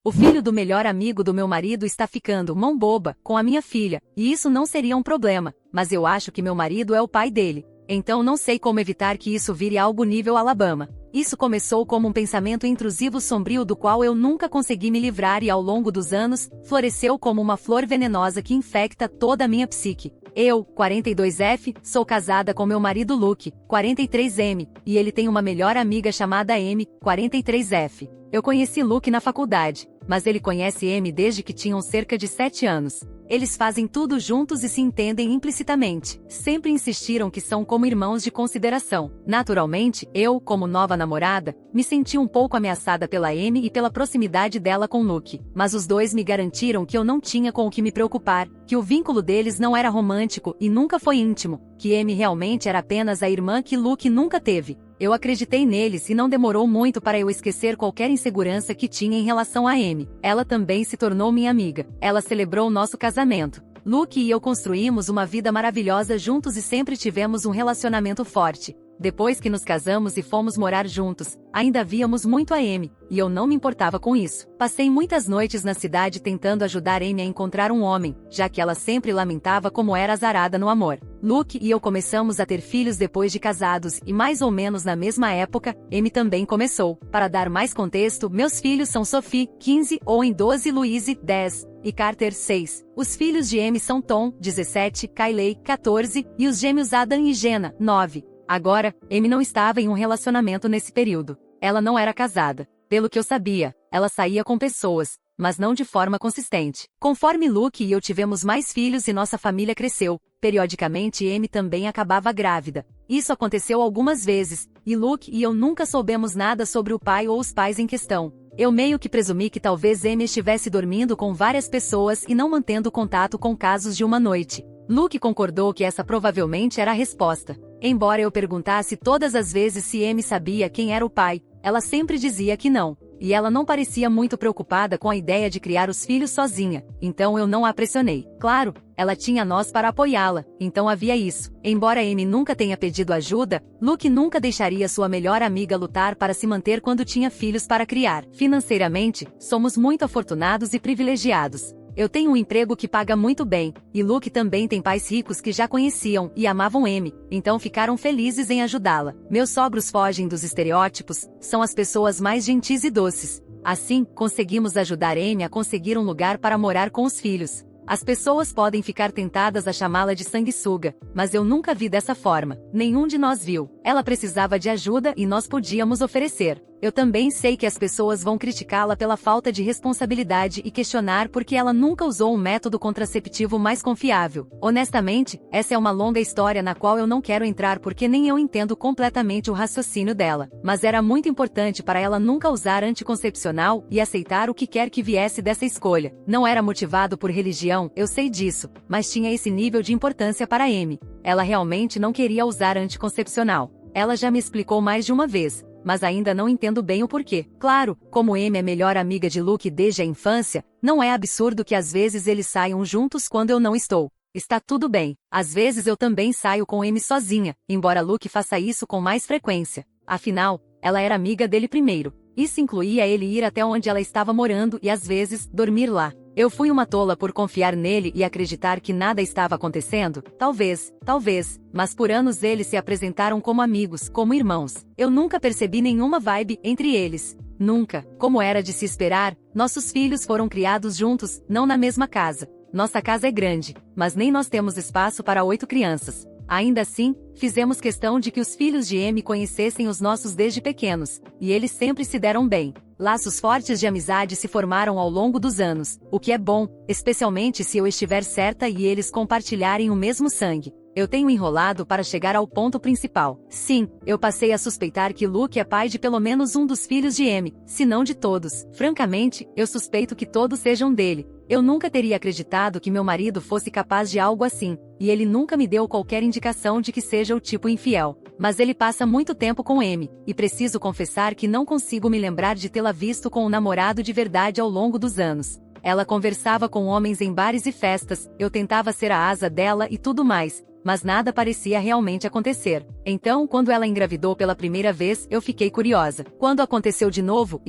O filho do melhor amigo do meu marido está ficando mão boba com a minha filha, e isso não seria um problema, mas eu acho que meu marido é o pai dele. Então não sei como evitar que isso vire algo nível Alabama. Isso começou como um pensamento intrusivo sombrio do qual eu nunca consegui me livrar e ao longo dos anos, floresceu como uma flor venenosa que infecta toda a minha psique. Eu, 42F, sou casada com meu marido Luke, 43M, e ele tem uma melhor amiga chamada M, 43F. Eu conheci Luke na faculdade, mas ele conhece M desde que tinham cerca de 7 anos. Eles fazem tudo juntos e se entendem implicitamente. Sempre insistiram que são como irmãos de consideração. Naturalmente, eu, como nova namorada, me senti um pouco ameaçada pela M e pela proximidade dela com Luke. Mas os dois me garantiram que eu não tinha com o que me preocupar, que o vínculo deles não era romântico e nunca foi íntimo, que M realmente era apenas a irmã que Luke nunca teve. Eu acreditei neles e não demorou muito para eu esquecer qualquer insegurança que tinha em relação a M. Ela também se tornou minha amiga. Ela celebrou nosso casamento. Luke e eu construímos uma vida maravilhosa juntos e sempre tivemos um relacionamento forte. Depois que nos casamos e fomos morar juntos, ainda víamos muito a Amy, e eu não me importava com isso. Passei muitas noites na cidade tentando ajudar Amy a encontrar um homem, já que ela sempre lamentava como era azarada no amor. Luke e eu começamos a ter filhos depois de casados e mais ou menos na mesma época, Amy também começou. Para dar mais contexto, meus filhos são Sophie, 15, Owen 12, Louise, 10. E Carter, 6. Os filhos de Amy são Tom, 17, Kylie, 14, e os gêmeos Adam e Jenna, 9. Agora, Amy não estava em um relacionamento nesse período. Ela não era casada. Pelo que eu sabia, ela saía com pessoas, mas não de forma consistente. Conforme Luke e eu tivemos mais filhos e nossa família cresceu, periodicamente Amy também acabava grávida. Isso aconteceu algumas vezes, e Luke e eu nunca soubemos nada sobre o pai ou os pais em questão. Eu meio que presumi que talvez Amy estivesse dormindo com várias pessoas e não mantendo contato com casos de uma noite. Luke concordou que essa provavelmente era a resposta. Embora eu perguntasse todas as vezes se Amy sabia quem era o pai, ela sempre dizia que não. E ela não parecia muito preocupada com a ideia de criar os filhos sozinha, então eu não a pressionei. Claro, ela tinha nós para apoiá-la, então havia isso. Embora Amy nunca tenha pedido ajuda, Luke nunca deixaria sua melhor amiga lutar para se manter quando tinha filhos para criar. Financeiramente, somos muito afortunados e privilegiados. Eu tenho um emprego que paga muito bem, e Luke também tem pais ricos que já conheciam e amavam Amy, então ficaram felizes em ajudá-la. Meus sogros fogem dos estereótipos, são as pessoas mais gentis e doces. Assim, conseguimos ajudar Amy a conseguir um lugar para morar com os filhos. As pessoas podem ficar tentadas a chamá-la de sanguessuga, mas eu nunca vi dessa forma. Nenhum de nós viu. Ela precisava de ajuda e nós podíamos oferecer. Eu também sei que as pessoas vão criticá-la pela falta de responsabilidade e questionar porque ela nunca usou um método contraceptivo mais confiável. Honestamente, essa é uma longa história na qual eu não quero entrar porque nem eu entendo completamente o raciocínio dela. Mas era muito importante para ela nunca usar anticoncepcional e aceitar o que quer que viesse dessa escolha. Não era motivado por religião, eu sei disso, mas tinha esse nível de importância para Amy. Ela realmente não queria usar anticoncepcional. Ela já me explicou mais de uma vez, mas ainda não entendo bem o porquê. Claro, como Amy é melhor amiga de Luke desde a infância, não é absurdo que às vezes eles saiam juntos quando eu não estou. Está tudo bem. Às vezes eu também saio com Amy sozinha, embora Luke faça isso com mais frequência. Afinal, ela era amiga dele primeiro. Isso incluía ele ir até onde ela estava morando e às vezes, dormir lá. Eu fui uma tola por confiar nele e acreditar que nada estava acontecendo? Talvez, mas por anos eles se apresentaram como amigos, como irmãos. Eu nunca percebi nenhuma vibe entre eles. Nunca. Como era de se esperar, nossos filhos foram criados juntos, não na mesma casa. Nossa casa é grande, mas nem nós temos espaço para 8 crianças. Ainda assim, fizemos questão de que os filhos de Amy conhecessem os nossos desde pequenos, e eles sempre se deram bem. Laços fortes de amizade se formaram ao longo dos anos, o que é bom, especialmente se eu estiver certa e eles compartilharem o mesmo sangue. Eu tenho enrolado para chegar ao ponto principal. Sim, eu passei a suspeitar que Luke é pai de pelo menos um dos filhos de Amy, se não de todos. Francamente, eu suspeito que todos sejam dele. Eu nunca teria acreditado que meu marido fosse capaz de algo assim, e ele nunca me deu qualquer indicação de que seja o tipo infiel. Mas ele passa muito tempo com Amy, e preciso confessar que não consigo me lembrar de tê-la visto com um namorado de verdade ao longo dos anos. Ela conversava com homens em bares e festas, eu tentava ser a asa dela e tudo mais, mas nada parecia realmente acontecer. Então, quando ela engravidou pela primeira vez, eu fiquei curiosa. Quando aconteceu de novo,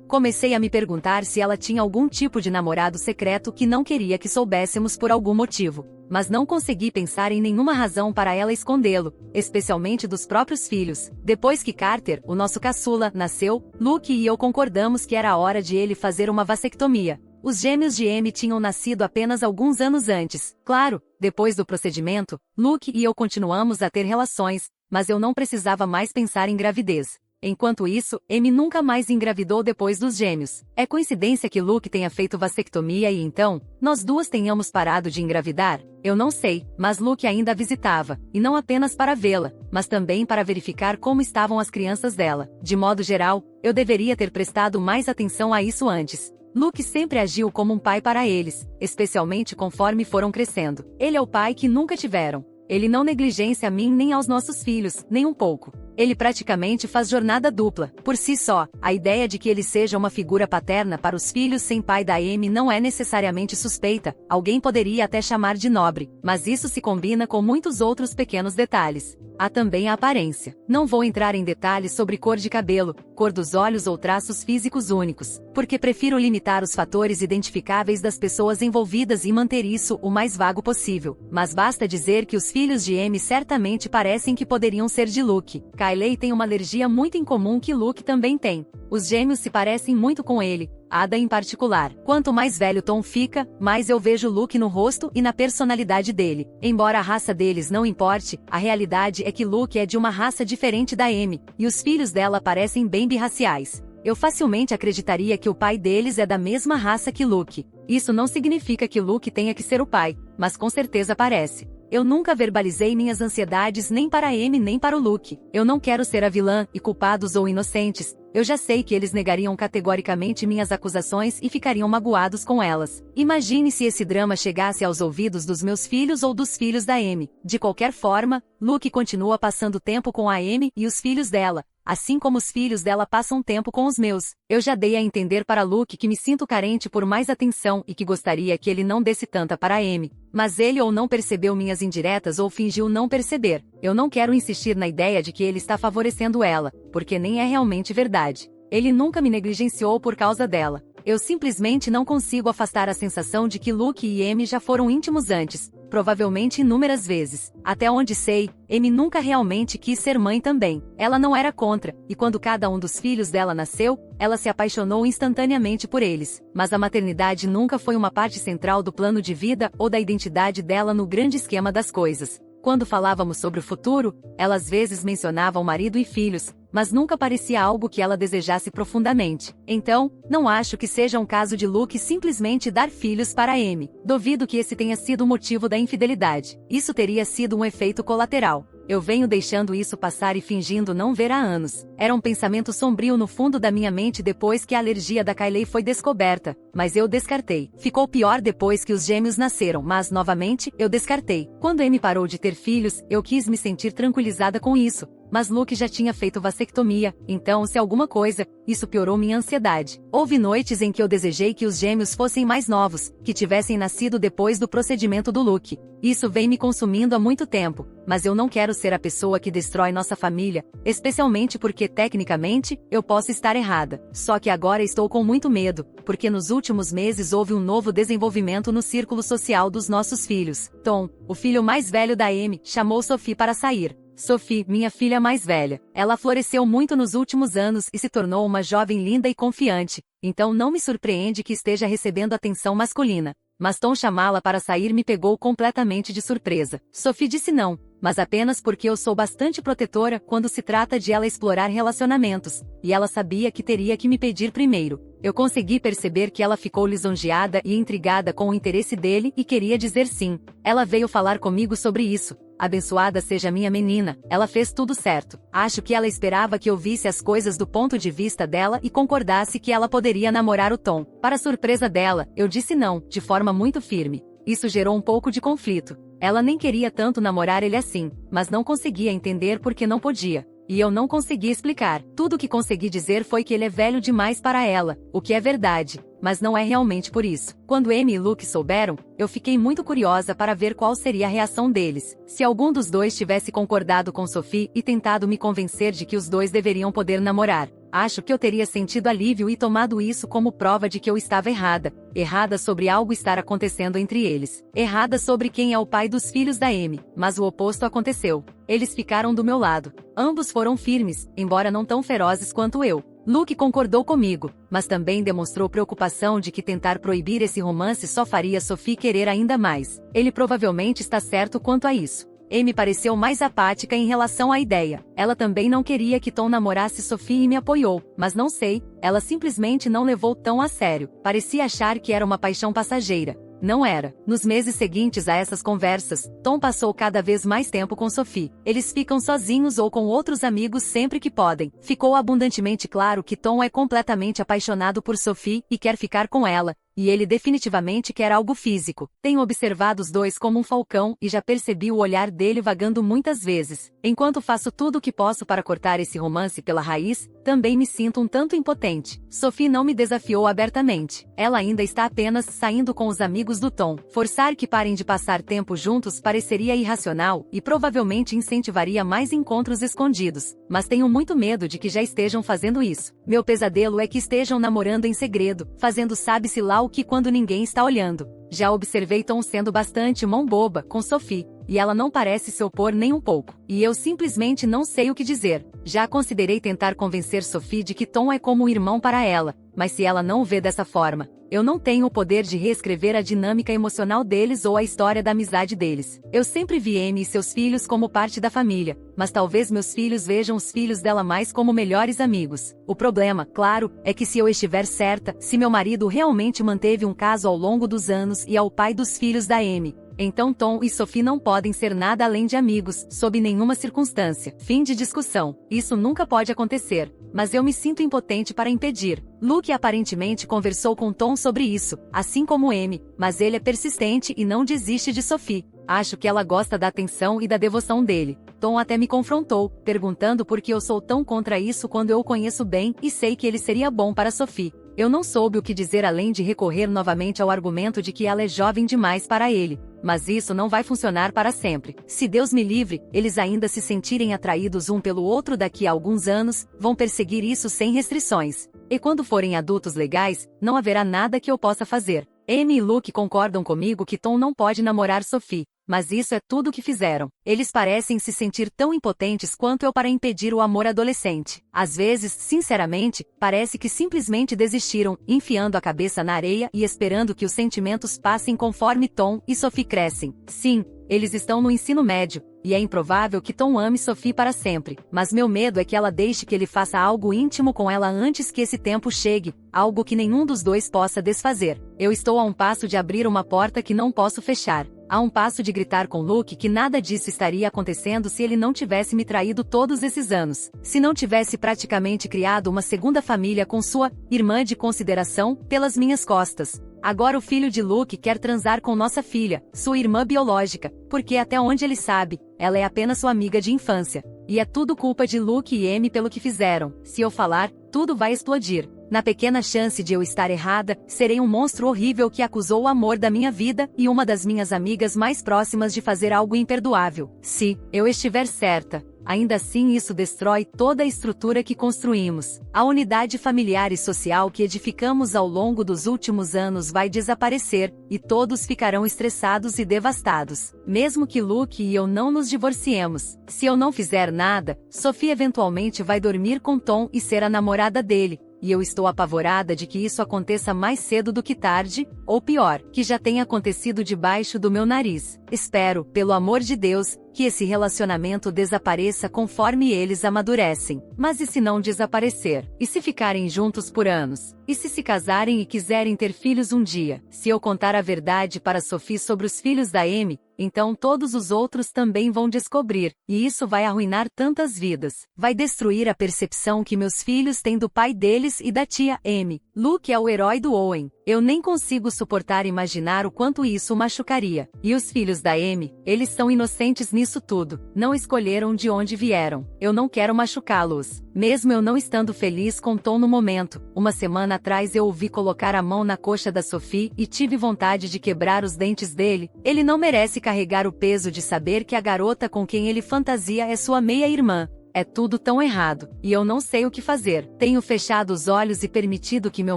comecei a me perguntar se ela tinha algum tipo de namorado secreto que não queria que soubéssemos por algum motivo. Mas não consegui pensar em nenhuma razão para ela escondê-lo, especialmente dos próprios filhos. Depois que Carter, o nosso caçula, nasceu, Luke e eu concordamos que era hora de ele fazer uma vasectomia. Os gêmeos de Amy tinham nascido apenas alguns anos antes. Claro, depois do procedimento, Luke e eu continuamos a ter relações, mas eu não precisava mais pensar em gravidez. Enquanto isso, Amy nunca mais engravidou depois dos gêmeos. É coincidência que Luke tenha feito vasectomia e então, nós duas tenhamos parado de engravidar? Eu não sei, mas Luke ainda a visitava, e não apenas para vê-la, mas também para verificar como estavam as crianças dela. De modo geral, eu deveria ter prestado mais atenção a isso antes. Luke sempre agiu como um pai para eles, especialmente conforme foram crescendo. Ele é o pai que nunca tiveram. Ele não negligencia a mim nem aos nossos filhos, nem um pouco. Ele praticamente faz jornada dupla. Por si só, a ideia de que ele seja uma figura paterna para os filhos sem pai da Amy não é necessariamente suspeita, alguém poderia até chamar de nobre, mas isso se combina com muitos outros pequenos detalhes. Há também a aparência. Não vou entrar em detalhes sobre cor de cabelo, cor dos olhos ou traços físicos únicos, porque prefiro limitar os fatores identificáveis das pessoas envolvidas e manter isso o mais vago possível. Mas basta dizer que os filhos de Amy certamente parecem que poderiam ser de Luke. Kylie tem uma alergia muito incomum que Luke também tem. Os gêmeos se parecem muito com ele, Ada em particular. Quanto mais velho Tom fica, mais eu vejo Luke no rosto e na personalidade dele. Embora a raça deles não importe, a realidade é que Luke é de uma raça diferente da Amy, e os filhos dela parecem bem birraciais. Eu facilmente acreditaria que o pai deles é da mesma raça que Luke. Isso não significa que Luke tenha que ser o pai, mas com certeza parece. Eu nunca verbalizei minhas ansiedades nem para Amy nem para o Luke. Eu não quero ser a vilã, e culpados ou inocentes. Eu já sei que eles negariam categoricamente minhas acusações e ficariam magoados com elas. Imagine se esse drama chegasse aos ouvidos dos meus filhos ou dos filhos da Amy. De qualquer forma, Luke continua passando tempo com a Amy e os filhos dela, assim como os filhos dela passam tempo com os meus. Eu já dei a entender para Luke que me sinto carente por mais atenção e que gostaria que ele não desse tanta para Amy. Mas ele ou não percebeu minhas indiretas ou fingiu não perceber. Eu não quero insistir na ideia de que ele está favorecendo ela, porque nem é realmente verdade. Ele nunca me negligenciou por causa dela. Eu simplesmente não consigo afastar a sensação de que Luke e Amy já foram íntimos antes, provavelmente inúmeras vezes. Até onde sei, Amy nunca realmente quis ser mãe também. Ela não era contra, e quando cada um dos filhos dela nasceu, ela se apaixonou instantaneamente por eles. Mas a maternidade nunca foi uma parte central do plano de vida ou da identidade dela no grande esquema das coisas. Quando falávamos sobre o futuro, ela às vezes mencionava o marido e filhos, mas nunca parecia algo que ela desejasse profundamente. Então, não acho que seja um caso de Luke simplesmente dar filhos para Amy. Duvido que esse tenha sido o motivo da infidelidade. Isso teria sido um efeito colateral. Eu venho deixando isso passar e fingindo não ver há anos. Era um pensamento sombrio no fundo da minha mente depois que a alergia da Kylie foi descoberta, mas eu descartei. Ficou pior depois que os gêmeos nasceram, mas novamente, eu descartei. Quando Amy parou de ter filhos, eu quis me sentir tranquilizada com isso. Mas Luke já tinha feito vasectomia, então se alguma coisa, isso piorou minha ansiedade. Houve noites em que eu desejei que os gêmeos fossem mais novos, que tivessem nascido depois do procedimento do Luke. Isso vem me consumindo há muito tempo, mas eu não quero ser a pessoa que destrói nossa família, especialmente porque, tecnicamente, eu posso estar errada. Só que agora estou com muito medo, porque nos últimos meses houve um novo desenvolvimento no círculo social dos nossos filhos. Tom, o filho mais velho da Amy, chamou Sophie para sair. Sophie, minha filha mais velha. Ela floresceu muito nos últimos anos e se tornou uma jovem linda e confiante, então não me surpreende que esteja recebendo atenção masculina. Mas Tom chamá-la para sair me pegou completamente de surpresa. Sophie disse não, mas apenas porque eu sou bastante protetora quando se trata de ela explorar relacionamentos, e ela sabia que teria que me pedir primeiro. Eu consegui perceber que ela ficou lisonjeada e intrigada com o interesse dele e queria dizer sim. Ela veio falar comigo sobre isso. Abençoada seja minha menina, ela fez tudo certo. Acho que ela esperava que eu visse as coisas do ponto de vista dela e concordasse que ela poderia namorar o Tom. Para surpresa dela, eu disse não, de forma muito firme. Isso gerou um pouco de conflito. Ela nem queria tanto namorar ele assim, mas não conseguia entender por que não podia. e eu não consegui explicar. Tudo o que consegui dizer foi que ele é velho demais para ela, o que é verdade, mas não é realmente por isso. Quando Amy e Luke souberam, eu fiquei muito curiosa para ver qual seria a reação deles. Se algum dos dois tivesse concordado com Sophie e tentado me convencer de que os dois deveriam poder namorar, acho que eu teria sentido alívio e tomado isso como prova de que eu estava errada. Errada sobre algo estar acontecendo entre eles. Errada sobre quem é o pai dos filhos da Amy. Mas o oposto aconteceu. Eles ficaram do meu lado. Ambos foram firmes, embora não tão ferozes quanto eu. Luke concordou comigo, mas também demonstrou preocupação de que tentar proibir esse romance só faria Sophie querer ainda mais. Ele provavelmente está certo quanto a isso. Amy pareceu mais apática em relação à ideia. Ela também não queria que Tom namorasse Sophie e me apoiou, mas não sei, ela simplesmente não levou tão a sério. Parecia achar que era uma paixão passageira. Não era. Nos meses seguintes a essas conversas, Tom passou cada vez mais tempo com Sophie. Eles ficam sozinhos ou com outros amigos sempre que podem. Ficou abundantemente claro que Tom é completamente apaixonado por Sophie e quer ficar com ela. E ele definitivamente quer algo físico. Tenho observado os dois como um falcão e já percebi o olhar dele vagando muitas vezes. Enquanto faço tudo o que posso para cortar esse romance pela raiz, também me sinto um tanto impotente. Sophie não me desafiou abertamente. Ela ainda está apenas saindo com os amigos do Tom. Forçar que parem de passar tempo juntos pareceria irracional e provavelmente incentivaria mais encontros escondidos. Mas tenho muito medo de que já estejam fazendo isso. Meu pesadelo é que estejam namorando em segredo, fazendo sabe-se lá o que quando ninguém está olhando. Já observei Tom sendo bastante mão boba com Sophie, e ela não parece se opor nem um pouco. E eu simplesmente não sei o que dizer. Já considerei tentar convencer Sophie de que Tom é como um irmão para ela, mas se ela não o vê dessa forma, eu não tenho o poder de reescrever a dinâmica emocional deles ou a história da amizade deles. Eu sempre vi Amy e seus filhos como parte da família, mas talvez meus filhos vejam os filhos dela mais como melhores amigos. O problema, claro, é que se eu estiver certa, se meu marido realmente manteve um caso ao longo dos anos e é o pai dos filhos da Amy, então Tom e Sophie não podem ser nada além de amigos, sob nenhuma circunstância. Fim de discussão. Isso nunca pode acontecer, mas eu me sinto impotente para impedir. Luke aparentemente conversou com Tom sobre isso, assim como Amy, mas ele é persistente e não desiste de Sophie. Acho que ela gosta da atenção e da devoção dele. Tom até me confrontou, perguntando por que eu sou tão contra isso quando eu o conheço bem e sei que ele seria bom para Sophie. Eu não soube o que dizer além de recorrer novamente ao argumento de que ela é jovem demais para ele. Mas isso não vai funcionar para sempre. Se Deus me livre, eles ainda se sentirem atraídos um pelo outro daqui a alguns anos, vão perseguir isso sem restrições. E quando forem adultos legais, não haverá nada que eu possa fazer. Amy e Luke concordam comigo que Tom não pode namorar Sophie. Mas isso é tudo o que fizeram. Eles parecem se sentir tão impotentes quanto eu para impedir o amor adolescente. Às vezes, sinceramente, parece que simplesmente desistiram, enfiando a cabeça na areia e esperando que os sentimentos passem conforme Tom e Sophie crescem. Sim, eles estão no ensino médio, e é improvável que Tom ame Sophie para sempre. Mas meu medo é que ela deixe que ele faça algo íntimo com ela antes que esse tempo chegue, algo que nenhum dos dois possa desfazer. Eu estou a um passo de abrir uma porta que não posso fechar. A um passo de gritar com Luke que nada disso estaria acontecendo se ele não tivesse me traído todos esses anos. Se não tivesse praticamente criado uma segunda família com sua irmã de consideração pelas minhas costas. Agora o filho de Luke quer transar com nossa filha, sua irmã biológica, porque até onde ele sabe, ela é apenas sua amiga de infância. E é tudo culpa de Luke e Amy pelo que fizeram. Se eu falar, tudo vai explodir. Na pequena chance de eu estar errada, serei um monstro horrível que acusou o amor da minha vida e uma das minhas amigas mais próximas de fazer algo imperdoável. Se eu estiver certa, ainda assim isso destrói toda a estrutura que construímos. A unidade familiar e social que edificamos ao longo dos últimos anos vai desaparecer, e todos ficarão estressados e devastados. Mesmo que Luke e eu não nos divorciemos. Se eu não fizer nada, Sophie eventualmente vai dormir com Tom e ser a namorada dele. E eu estou apavorada de que isso aconteça mais cedo do que tarde, ou pior, que já tenha acontecido debaixo do meu nariz. Espero, pelo amor de Deus, que esse relacionamento desapareça conforme eles amadurecem. Mas e se não desaparecer? E se ficarem juntos por anos? E se casarem e quiserem ter filhos um dia? Se eu contar a verdade para Sophie sobre os filhos da Amy, então todos os outros também vão descobrir, e isso vai arruinar tantas vidas. Vai destruir a percepção que meus filhos têm do pai deles e da tia Amy. Luke é o herói do Owen. Eu nem consigo suportar imaginar o quanto isso o machucaria. E os filhos da Amy, eles são inocentes nisso tudo. Não escolheram de onde vieram. Eu não quero machucá-los. Mesmo eu não estando feliz com Tom no momento. Uma semana atrás eu ouvi colocar a mão na coxa da Sophie e tive vontade de quebrar os dentes dele. Ele não merece carregar o peso de saber que a garota com quem ele fantasia é sua meia-irmã. É tudo tão errado, e eu não sei o que fazer. Tenho fechado os olhos e permitido que meu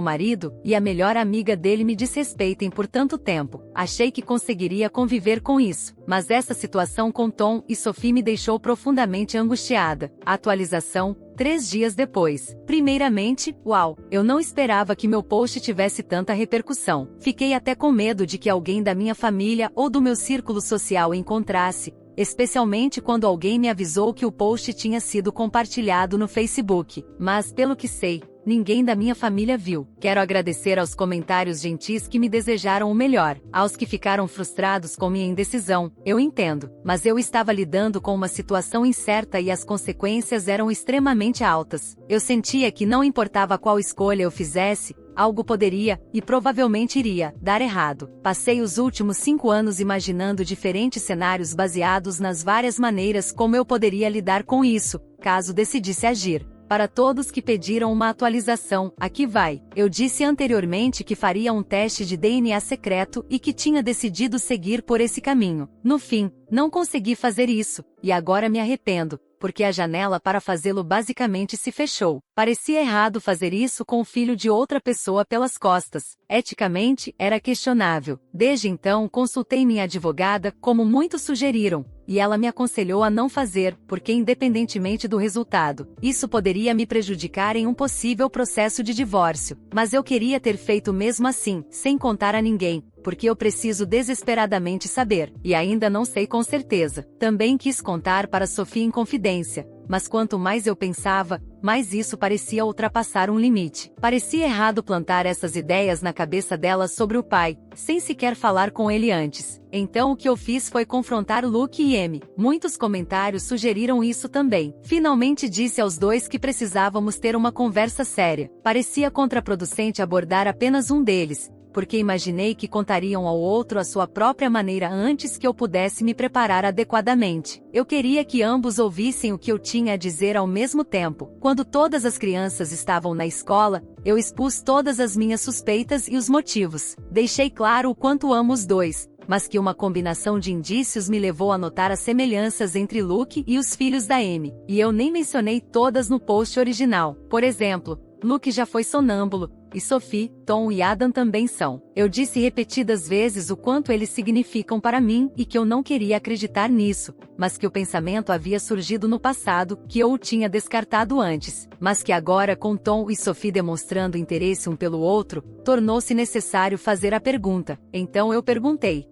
marido e a melhor amiga dele me desrespeitem por tanto tempo. Achei que conseguiria conviver com isso, mas essa situação com Tom e Sophie me deixou profundamente angustiada. Atualização: 3 dias depois. Primeiramente, uau, eu não esperava que meu post tivesse tanta repercussão. Fiquei até com medo de que alguém da minha família ou do meu círculo social encontrasse, especialmente quando alguém me avisou que o post tinha sido compartilhado no Facebook. Mas pelo que sei, ninguém da minha família viu. Quero agradecer aos comentários gentis que me desejaram o melhor. Aos que ficaram frustrados com minha indecisão, eu entendo. Mas eu estava lidando com uma situação incerta e as consequências eram extremamente altas. Eu sentia que não importava qual escolha eu fizesse, algo poderia, e provavelmente iria, dar errado. Passei os últimos 5 anos imaginando diferentes cenários baseados nas várias maneiras como eu poderia lidar com isso, caso decidisse agir. Para todos que pediram uma atualização, aqui vai. Eu disse anteriormente que faria um teste de DNA secreto e que tinha decidido seguir por esse caminho. No fim, não consegui fazer isso, e agora me arrependo, porque a janela para fazê-lo basicamente se fechou. Parecia errado fazer isso com o filho de outra pessoa pelas costas. Eticamente, era questionável. Desde então, consultei minha advogada, como muitos sugeriram, e ela me aconselhou a não fazer, porque independentemente do resultado, isso poderia me prejudicar em um possível processo de divórcio. Mas eu queria ter feito mesmo assim, sem contar a ninguém, porque eu preciso desesperadamente saber, e ainda não sei com certeza. Também quis contar para Sophie em confidência, mas quanto mais eu pensava, mais isso parecia ultrapassar um limite. Parecia errado plantar essas ideias na cabeça dela sobre o pai, sem sequer falar com ele antes. Então o que eu fiz foi confrontar Luke e Amy. Muitos comentários sugeriram isso também. Finalmente disse aos dois que precisávamos ter uma conversa séria. Parecia contraproducente abordar apenas um deles, porque imaginei que contariam ao outro a sua própria maneira antes que eu pudesse me preparar adequadamente. Eu queria que ambos ouvissem o que eu tinha a dizer ao mesmo tempo. Quando todas as crianças estavam na escola, eu expus todas as minhas suspeitas e os motivos. Deixei claro o quanto amo os dois, mas que uma combinação de indícios me levou a notar as semelhanças entre Luke e os filhos da Amy. E eu nem mencionei todas no post original. Por exemplo, Luke já foi sonâmbulo, e Sophie, Tom e Adam também são. Eu disse repetidas vezes o quanto eles significam para mim e que eu não queria acreditar nisso, mas que o pensamento havia surgido no passado, que eu o tinha descartado antes, mas que agora com Tom e Sophie demonstrando interesse um pelo outro, tornou-se necessário fazer a pergunta. Então eu perguntei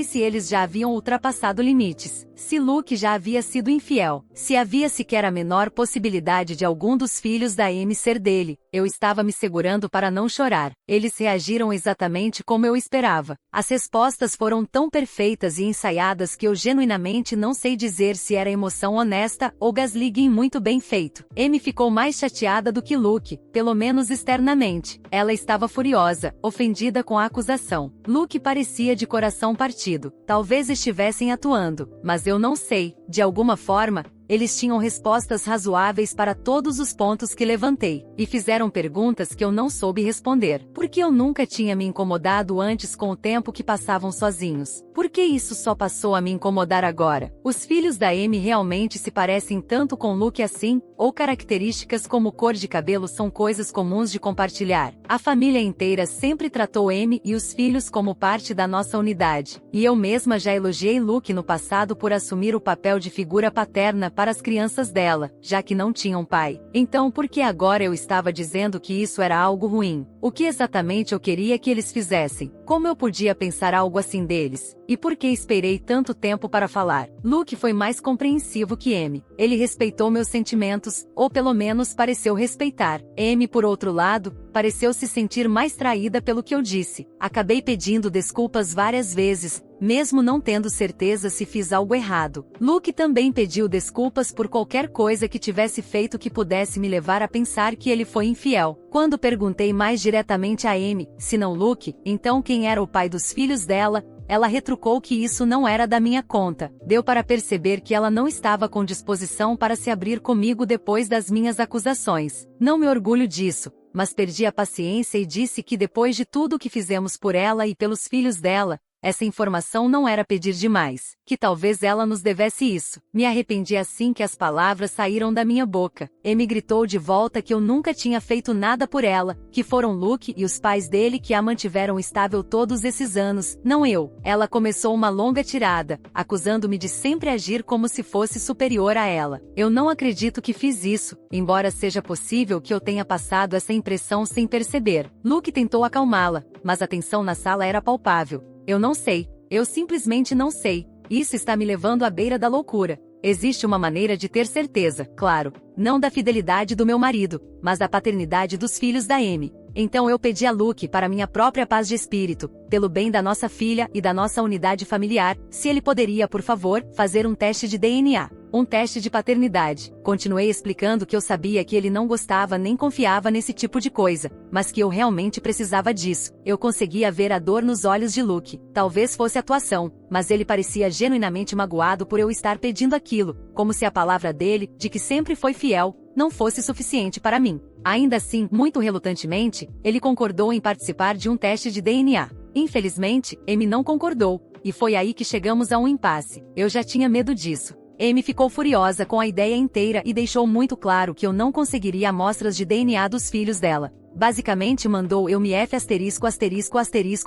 se eles já haviam ultrapassado limites, se Luke já havia sido infiel, se havia sequer a menor possibilidade de algum dos filhos da Amy ser dele. Eu estava me segurando para não chorar. Eles reagiram exatamente como eu esperava. As respostas foram tão perfeitas e ensaiadas que eu genuinamente não sei dizer se era emoção honesta ou gaslighting muito bem feito. Amy ficou mais chateada do que Luke, pelo menos externamente. Ela estava furiosa, ofendida com a acusação. Luke parecia de coração partido. Talvez estivessem atuando, mas eu não sei. De alguma forma, eles tinham respostas razoáveis para todos os pontos que levantei, e fizeram perguntas que eu não soube responder. Por que eu nunca tinha me incomodado antes com o tempo que passavam sozinhos? Por que isso só passou a me incomodar agora? Os filhos da Amy realmente se parecem tanto com Luke assim? Ou características como cor de cabelo são coisas comuns de compartilhar? A família inteira sempre tratou Amy e os filhos como parte da nossa unidade, e eu mesma já elogiei Luke no passado por assumir o papel de figura paterna para as crianças dela, já que não tinham pai. Então por que agora eu estava dizendo que isso era algo ruim? O que exatamente eu queria que eles fizessem? Como eu podia pensar algo assim deles? E por que esperei tanto tempo para falar? Luke foi mais compreensivo que Amy. Ele respeitou meus sentimentos, ou pelo menos pareceu respeitar. Amy, por outro lado, pareceu se sentir mais traída pelo que eu disse. Acabei pedindo desculpas várias vezes, mesmo não tendo certeza se fiz algo errado. Luke também pediu desculpas por qualquer coisa que tivesse feito que pudesse me levar a pensar que ele foi infiel. Quando perguntei mais diretamente a Amy, se não Luke, então quem era o pai dos filhos dela, ela retrucou que isso não era da minha conta. Deu para perceber que ela não estava com disposição para se abrir comigo depois das minhas acusações. Não me orgulho disso, mas perdi a paciência e disse que depois de tudo o que fizemos por ela e pelos filhos dela, essa informação não era pedir demais, que talvez ela nos devesse isso. Me arrependi assim que as palavras saíram da minha boca. Amy gritou de volta que eu nunca tinha feito nada por ela, que foram Luke e os pais dele que a mantiveram estável todos esses anos, não eu. Ela começou uma longa tirada, acusando-me de sempre agir como se fosse superior a ela. Eu não acredito que fiz isso, embora seja possível que eu tenha passado essa impressão sem perceber. Luke tentou acalmá-la, mas a tensão na sala era palpável. Eu não sei, eu simplesmente não sei. Isso está me levando à beira da loucura. Existe uma maneira de ter certeza, claro, não da fidelidade do meu marido, mas da paternidade dos filhos da Amy. Então eu pedi a Luke para minha própria paz de espírito, pelo bem da nossa filha e da nossa unidade familiar, se ele poderia, por favor, fazer um teste de DNA. Um teste de paternidade. Continuei explicando que eu sabia que ele não gostava nem confiava nesse tipo de coisa, mas que eu realmente precisava disso. Eu conseguia ver a dor nos olhos de Luke. Talvez fosse atuação, mas ele parecia genuinamente magoado por eu estar pedindo aquilo, como se a palavra dele, de que sempre foi fiel, não fosse suficiente para mim. Ainda assim, muito relutantemente, ele concordou em participar de um teste de DNA. Infelizmente, Amy não concordou, e foi aí que chegamos a um impasse. Eu já tinha medo disso. Amy ficou furiosa com a ideia inteira e deixou muito claro que eu não conseguiria amostras de DNA dos filhos dela. Basicamente mandou eu me F***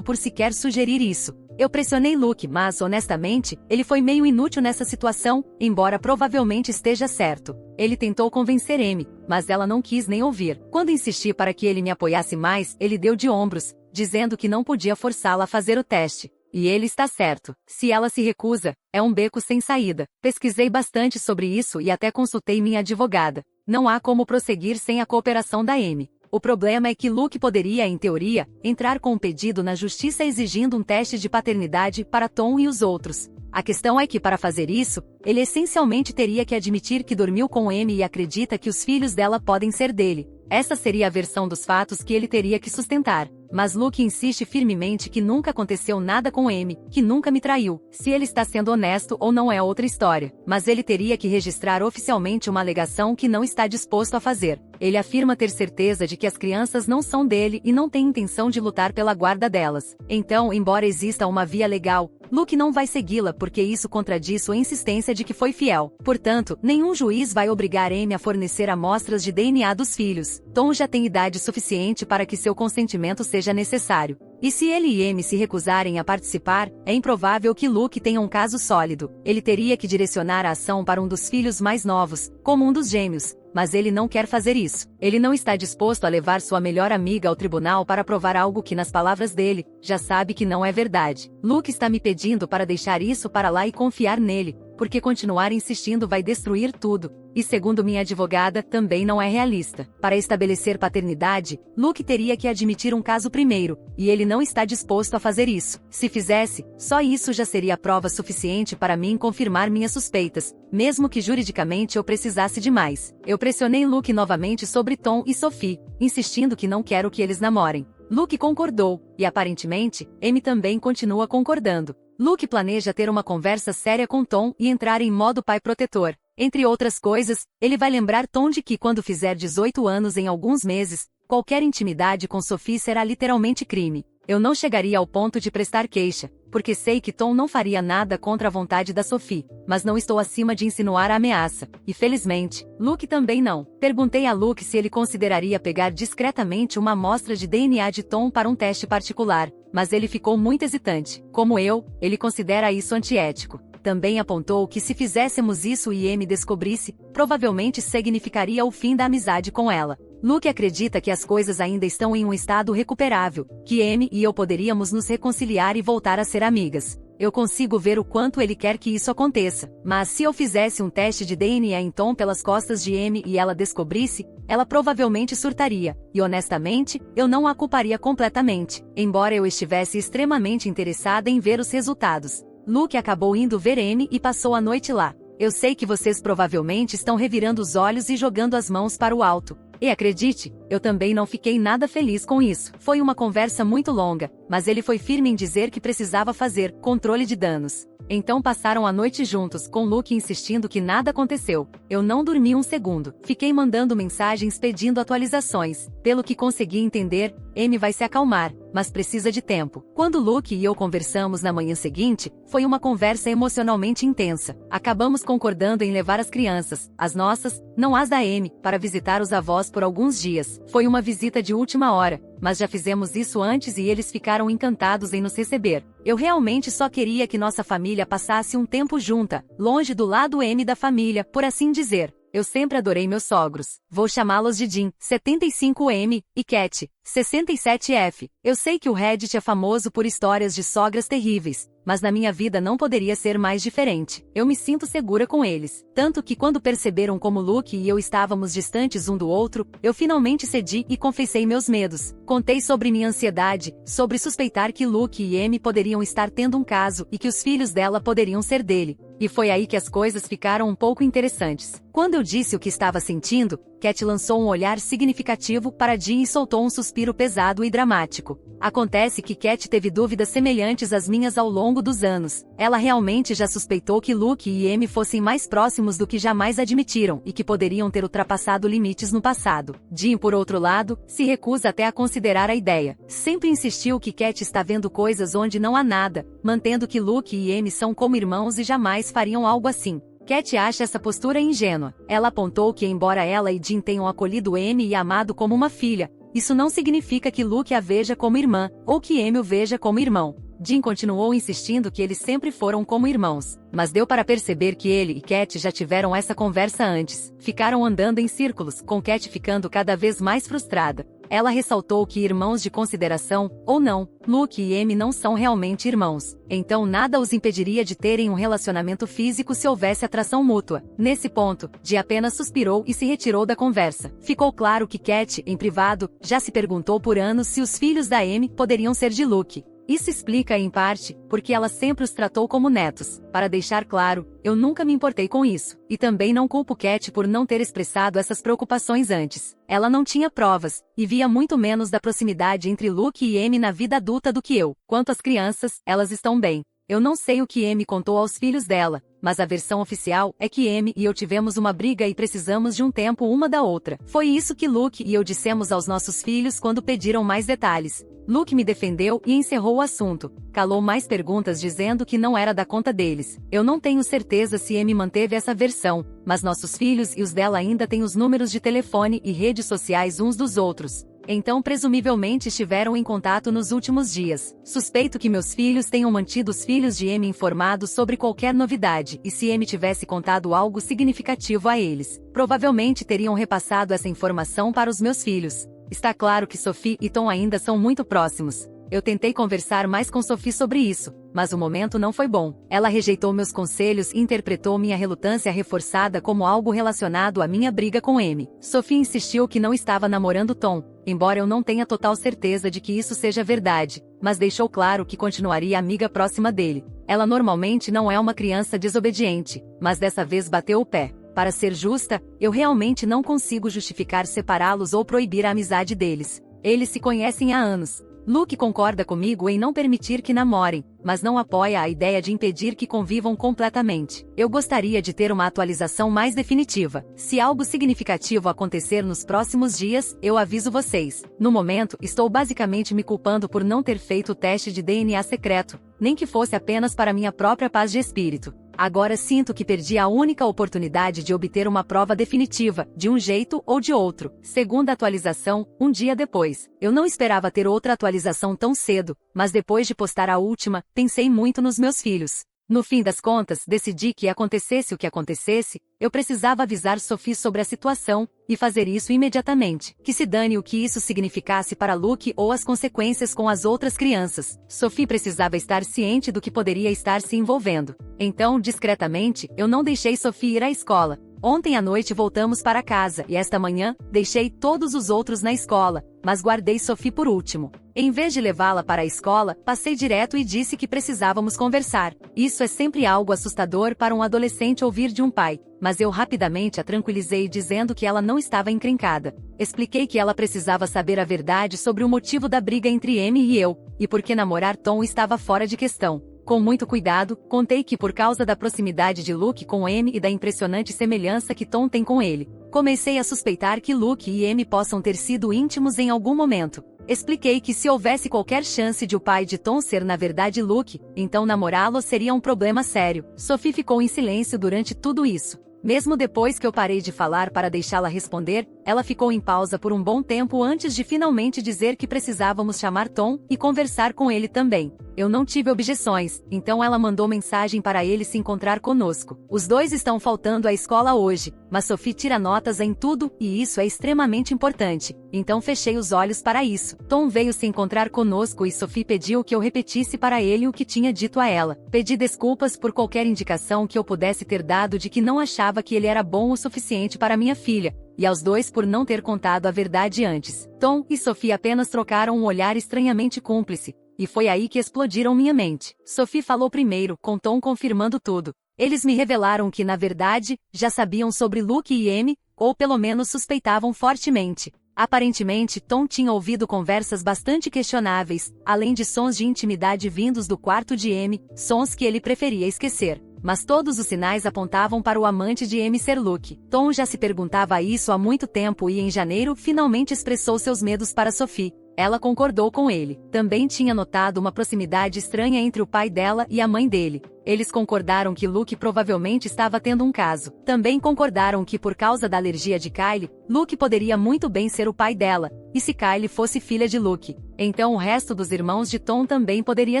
por sequer sugerir isso. Eu pressionei Luke, mas honestamente, ele foi meio inútil nessa situação, embora provavelmente esteja certo. Ele tentou convencer Amy, mas ela não quis nem ouvir. Quando insisti para que ele me apoiasse mais, ele deu de ombros, dizendo que não podia forçá-la a fazer o teste. E ele está certo. Se ela se recusa, é um beco sem saída. Pesquisei bastante sobre isso e até consultei minha advogada. Não há como prosseguir sem a cooperação da Amy. O problema é que Luke poderia, em teoria, entrar com um pedido na justiça exigindo um teste de paternidade para Tom e os outros. A questão é que para fazer isso, ele essencialmente teria que admitir que dormiu com Amy e acredita que os filhos dela podem ser dele. Essa seria a versão dos fatos que ele teria que sustentar. Mas Luke insiste firmemente que nunca aconteceu nada com Amy, que nunca me traiu. Se ele está sendo honesto ou não é outra história. Mas ele teria que registrar oficialmente uma alegação que não está disposto a fazer. Ele afirma ter certeza de que as crianças não são dele e não tem intenção de lutar pela guarda delas. Então, embora exista uma via legal, Luke não vai segui-la porque isso contradiz sua insistência de que foi fiel. Portanto, nenhum juiz vai obrigar Amy a fornecer amostras de DNA dos filhos. Tom já tem idade suficiente para que seu consentimento seja necessário. E se ele e Amy se recusarem a participar, é improvável que Luke tenha um caso sólido. Ele teria que direcionar a ação para um dos filhos mais novos, como um dos gêmeos. Mas ele não quer fazer isso. Ele não está disposto a levar sua melhor amiga ao tribunal para provar algo que, nas palavras dele, já sabe que não é verdade. Luke está me pedindo para deixar isso para lá e confiar nele, porque continuar insistindo vai destruir tudo. E segundo minha advogada, também não é realista. Para estabelecer paternidade, Luke teria que admitir um caso primeiro, e ele não está disposto a fazer isso. Se fizesse, só isso já seria prova suficiente para mim confirmar minhas suspeitas, mesmo que juridicamente eu precisasse de mais. Eu pressionei Luke novamente sobre Tom e Sophie, insistindo que não quero que eles namorem. Luke concordou, e aparentemente, Amy também continua concordando. Luke planeja ter uma conversa séria com Tom e entrar em modo pai protetor. Entre outras coisas, ele vai lembrar Tom de que quando fizer 18 anos em alguns meses, qualquer intimidade com Sophie será literalmente crime. Eu não chegaria ao ponto de prestar queixa, porque sei que Tom não faria nada contra a vontade da Sophie, mas não estou acima de insinuar a ameaça. E felizmente, Luke também não. Perguntei a Luke se ele consideraria pegar discretamente uma amostra de DNA de Tom para um teste particular, mas ele ficou muito hesitante. Como eu, ele considera isso antiético. Também apontou que se fizéssemos isso e Amy descobrisse, provavelmente significaria o fim da amizade com ela. Luke acredita que as coisas ainda estão em um estado recuperável, que Amy e eu poderíamos nos reconciliar e voltar a ser amigas. Eu consigo ver o quanto ele quer que isso aconteça. Mas se eu fizesse um teste de DNA em Tom pelas costas de Amy e ela descobrisse, ela provavelmente surtaria. E honestamente, eu não a culparia completamente, embora eu estivesse extremamente interessada em ver os resultados. Luke acabou indo ver Amy e passou a noite lá. Eu sei que vocês provavelmente estão revirando os olhos e jogando as mãos para o alto. E acredite, eu também não fiquei nada feliz com isso. Foi uma conversa muito longa, mas ele foi firme em dizer que precisava fazer controle de danos. Então passaram a noite juntos, com Luke insistindo que nada aconteceu. Eu não dormi um segundo. Fiquei mandando mensagens pedindo atualizações. Pelo que consegui entender, Amy vai se acalmar, mas precisa de tempo. Quando Luke e eu conversamos na manhã seguinte, foi uma conversa emocionalmente intensa. Acabamos concordando em levar as crianças, as nossas, não as da Amy, para visitar os avós por alguns dias. Foi uma visita de última hora, mas já fizemos isso antes e eles ficaram encantados em nos receber. Eu realmente só queria que nossa família passasse um tempo junta, longe do lado M da família, por assim dizer. Eu sempre adorei meus sogros. Vou chamá-los de Jim, 75M, e Cat, 67F. Eu sei que o Reddit é famoso por histórias de sogras terríveis, mas na minha vida não poderia ser mais diferente. Eu me sinto segura com eles. Tanto que quando perceberam como Luke e eu estávamos distantes um do outro, eu finalmente cedi e confessei meus medos. Contei sobre minha ansiedade, sobre suspeitar que Luke e Amy poderiam estar tendo um caso e que os filhos dela poderiam ser dele. E foi aí que as coisas ficaram um pouco interessantes. Quando eu disse o que estava sentindo, Cat lançou um olhar significativo para Jim e soltou um suspiro pesado e dramático. Acontece que Cat teve dúvidas semelhantes às minhas ao longo dos anos. Ela realmente já suspeitou que Luke e Amy fossem mais próximos do que jamais admitiram e que poderiam ter ultrapassado limites no passado. Jim, por outro lado, se recusa até a considerar a ideia. Sempre insistiu que Cat está vendo coisas onde não há nada, mantendo que Luke e Amy são como irmãos e jamais fariam algo assim. Cat acha essa postura ingênua. Ela apontou que embora ela e Jim tenham acolhido Amy e amado como uma filha, isso não significa que Luke a veja como irmã, ou que Amy o veja como irmão. Jim continuou insistindo que eles sempre foram como irmãos, mas deu para perceber que ele e Cat já tiveram essa conversa antes. Ficaram andando em círculos, com Cat ficando cada vez mais frustrada. Ela ressaltou que irmãos de consideração, ou não, Luke e Amy não são realmente irmãos. Então nada os impediria de terem um relacionamento físico se houvesse atração mútua. Nesse ponto, Jim apenas suspirou e se retirou da conversa. Ficou claro que Cat, em privado, já se perguntou por anos se os filhos da Amy poderiam ser de Luke. Isso explica, em parte, porque ela sempre os tratou como netos. Para deixar claro, eu nunca me importei com isso. E também não culpo Cat por não ter expressado essas preocupações antes. Ela não tinha provas, e via muito menos da proximidade entre Luke e Amy na vida adulta do que eu. Quanto às crianças, elas estão bem. Eu não sei o que Amy contou aos filhos dela, mas a versão oficial é que Amy e eu tivemos uma briga e precisamos de um tempo uma da outra. Foi isso que Luke e eu dissemos aos nossos filhos quando pediram mais detalhes. Luke me defendeu e encerrou o assunto. Calou mais perguntas dizendo que não era da conta deles. Eu não tenho certeza se Amy manteve essa versão, mas nossos filhos e os dela ainda têm os números de telefone e redes sociais uns dos outros. Então presumivelmente estiveram em contato nos últimos dias. Suspeito que meus filhos tenham mantido os filhos de Amy informados sobre qualquer novidade, e se Amy tivesse contado algo significativo a eles, provavelmente teriam repassado essa informação para os meus filhos. Está claro que Sophie e Tom ainda são muito próximos. Eu tentei conversar mais com Sophie sobre isso, mas o momento não foi bom. Ela rejeitou meus conselhos e interpretou minha relutância reforçada como algo relacionado à minha briga com Amy. Sophie insistiu que não estava namorando Tom, embora eu não tenha total certeza de que isso seja verdade, mas deixou claro que continuaria amiga próxima dele. Ela normalmente não é uma criança desobediente, mas dessa vez bateu o pé. Para ser justa, eu realmente não consigo justificar separá-los ou proibir a amizade deles. Eles se conhecem há anos. Luke concorda comigo em não permitir que namorem, mas não apoia a ideia de impedir que convivam completamente. Eu gostaria de ter uma atualização mais definitiva. Se algo significativo acontecer nos próximos dias, eu aviso vocês. No momento, estou basicamente me culpando por não ter feito o teste de DNA secreto, nem que fosse apenas para minha própria paz de espírito. Agora sinto que perdi a única oportunidade de obter uma prova definitiva, de um jeito ou de outro. Segunda atualização, um dia depois. Eu não esperava ter outra atualização tão cedo, mas depois de postar a última, pensei muito nos meus filhos. No fim das contas, decidi que acontecesse o que acontecesse, eu precisava avisar Sophie sobre a situação, e fazer isso imediatamente. Que se dane o que isso significasse para Luke ou as consequências com as outras crianças. Sophie precisava estar ciente do que poderia estar se envolvendo. Então, discretamente, eu não deixei Sophie ir à escola. Ontem à noite voltamos para casa e esta manhã, deixei todos os outros na escola, mas guardei Sophie por último. Em vez de levá-la para a escola, passei direto e disse que precisávamos conversar. Isso é sempre algo assustador para um adolescente ouvir de um pai, mas eu rapidamente a tranquilizei dizendo que ela não estava encrencada. Expliquei que ela precisava saber a verdade sobre o motivo da briga entre Amy e eu, e por que namorar Tom estava fora de questão. Com muito cuidado, contei que por causa da proximidade de Luke com Amy e da impressionante semelhança que Tom tem com ele, comecei a suspeitar que Luke e Amy possam ter sido íntimos em algum momento. Expliquei que se houvesse qualquer chance de o pai de Tom ser na verdade Luke, então namorá-lo seria um problema sério. Sophie ficou em silêncio durante tudo isso. Mesmo depois que eu parei de falar para deixá-la responder, ela ficou em pausa por um bom tempo antes de finalmente dizer que precisávamos chamar Tom e conversar com ele também. Eu não tive objeções, então ela mandou mensagem para ele se encontrar conosco. Os dois estão faltando à escola hoje, mas Sophie tira notas em tudo, e isso é extremamente importante. Então fechei os olhos para isso. Tom veio se encontrar conosco e Sophie pediu que eu repetisse para ele o que tinha dito a ela. Pedi desculpas por qualquer indicação que eu pudesse ter dado de que não achava que ele era bom o suficiente para minha filha, e aos dois por não ter contado a verdade antes. Tom e Sophie apenas trocaram um olhar estranhamente cúmplice. E foi aí que explodiram minha mente. Sophie falou primeiro, com Tom confirmando tudo. Eles me revelaram que, na verdade, já sabiam sobre Luke e Amy, ou pelo menos suspeitavam fortemente. Aparentemente, Tom tinha ouvido conversas bastante questionáveis, além de sons de intimidade vindos do quarto de Amy, sons que ele preferia esquecer. Mas todos os sinais apontavam para o amante de Amy ser Luke. Tom já se perguntava isso há muito tempo e em janeiro finalmente expressou seus medos para Sophie. Ela concordou com ele. Também tinha notado uma proximidade estranha entre o pai dela e a mãe dele. Eles concordaram que Luke provavelmente estava tendo um caso. Também concordaram que por causa da alergia de Kylie, Luke poderia muito bem ser o pai dela. E se Kylie fosse filha de Luke, então o resto dos irmãos de Tom também poderia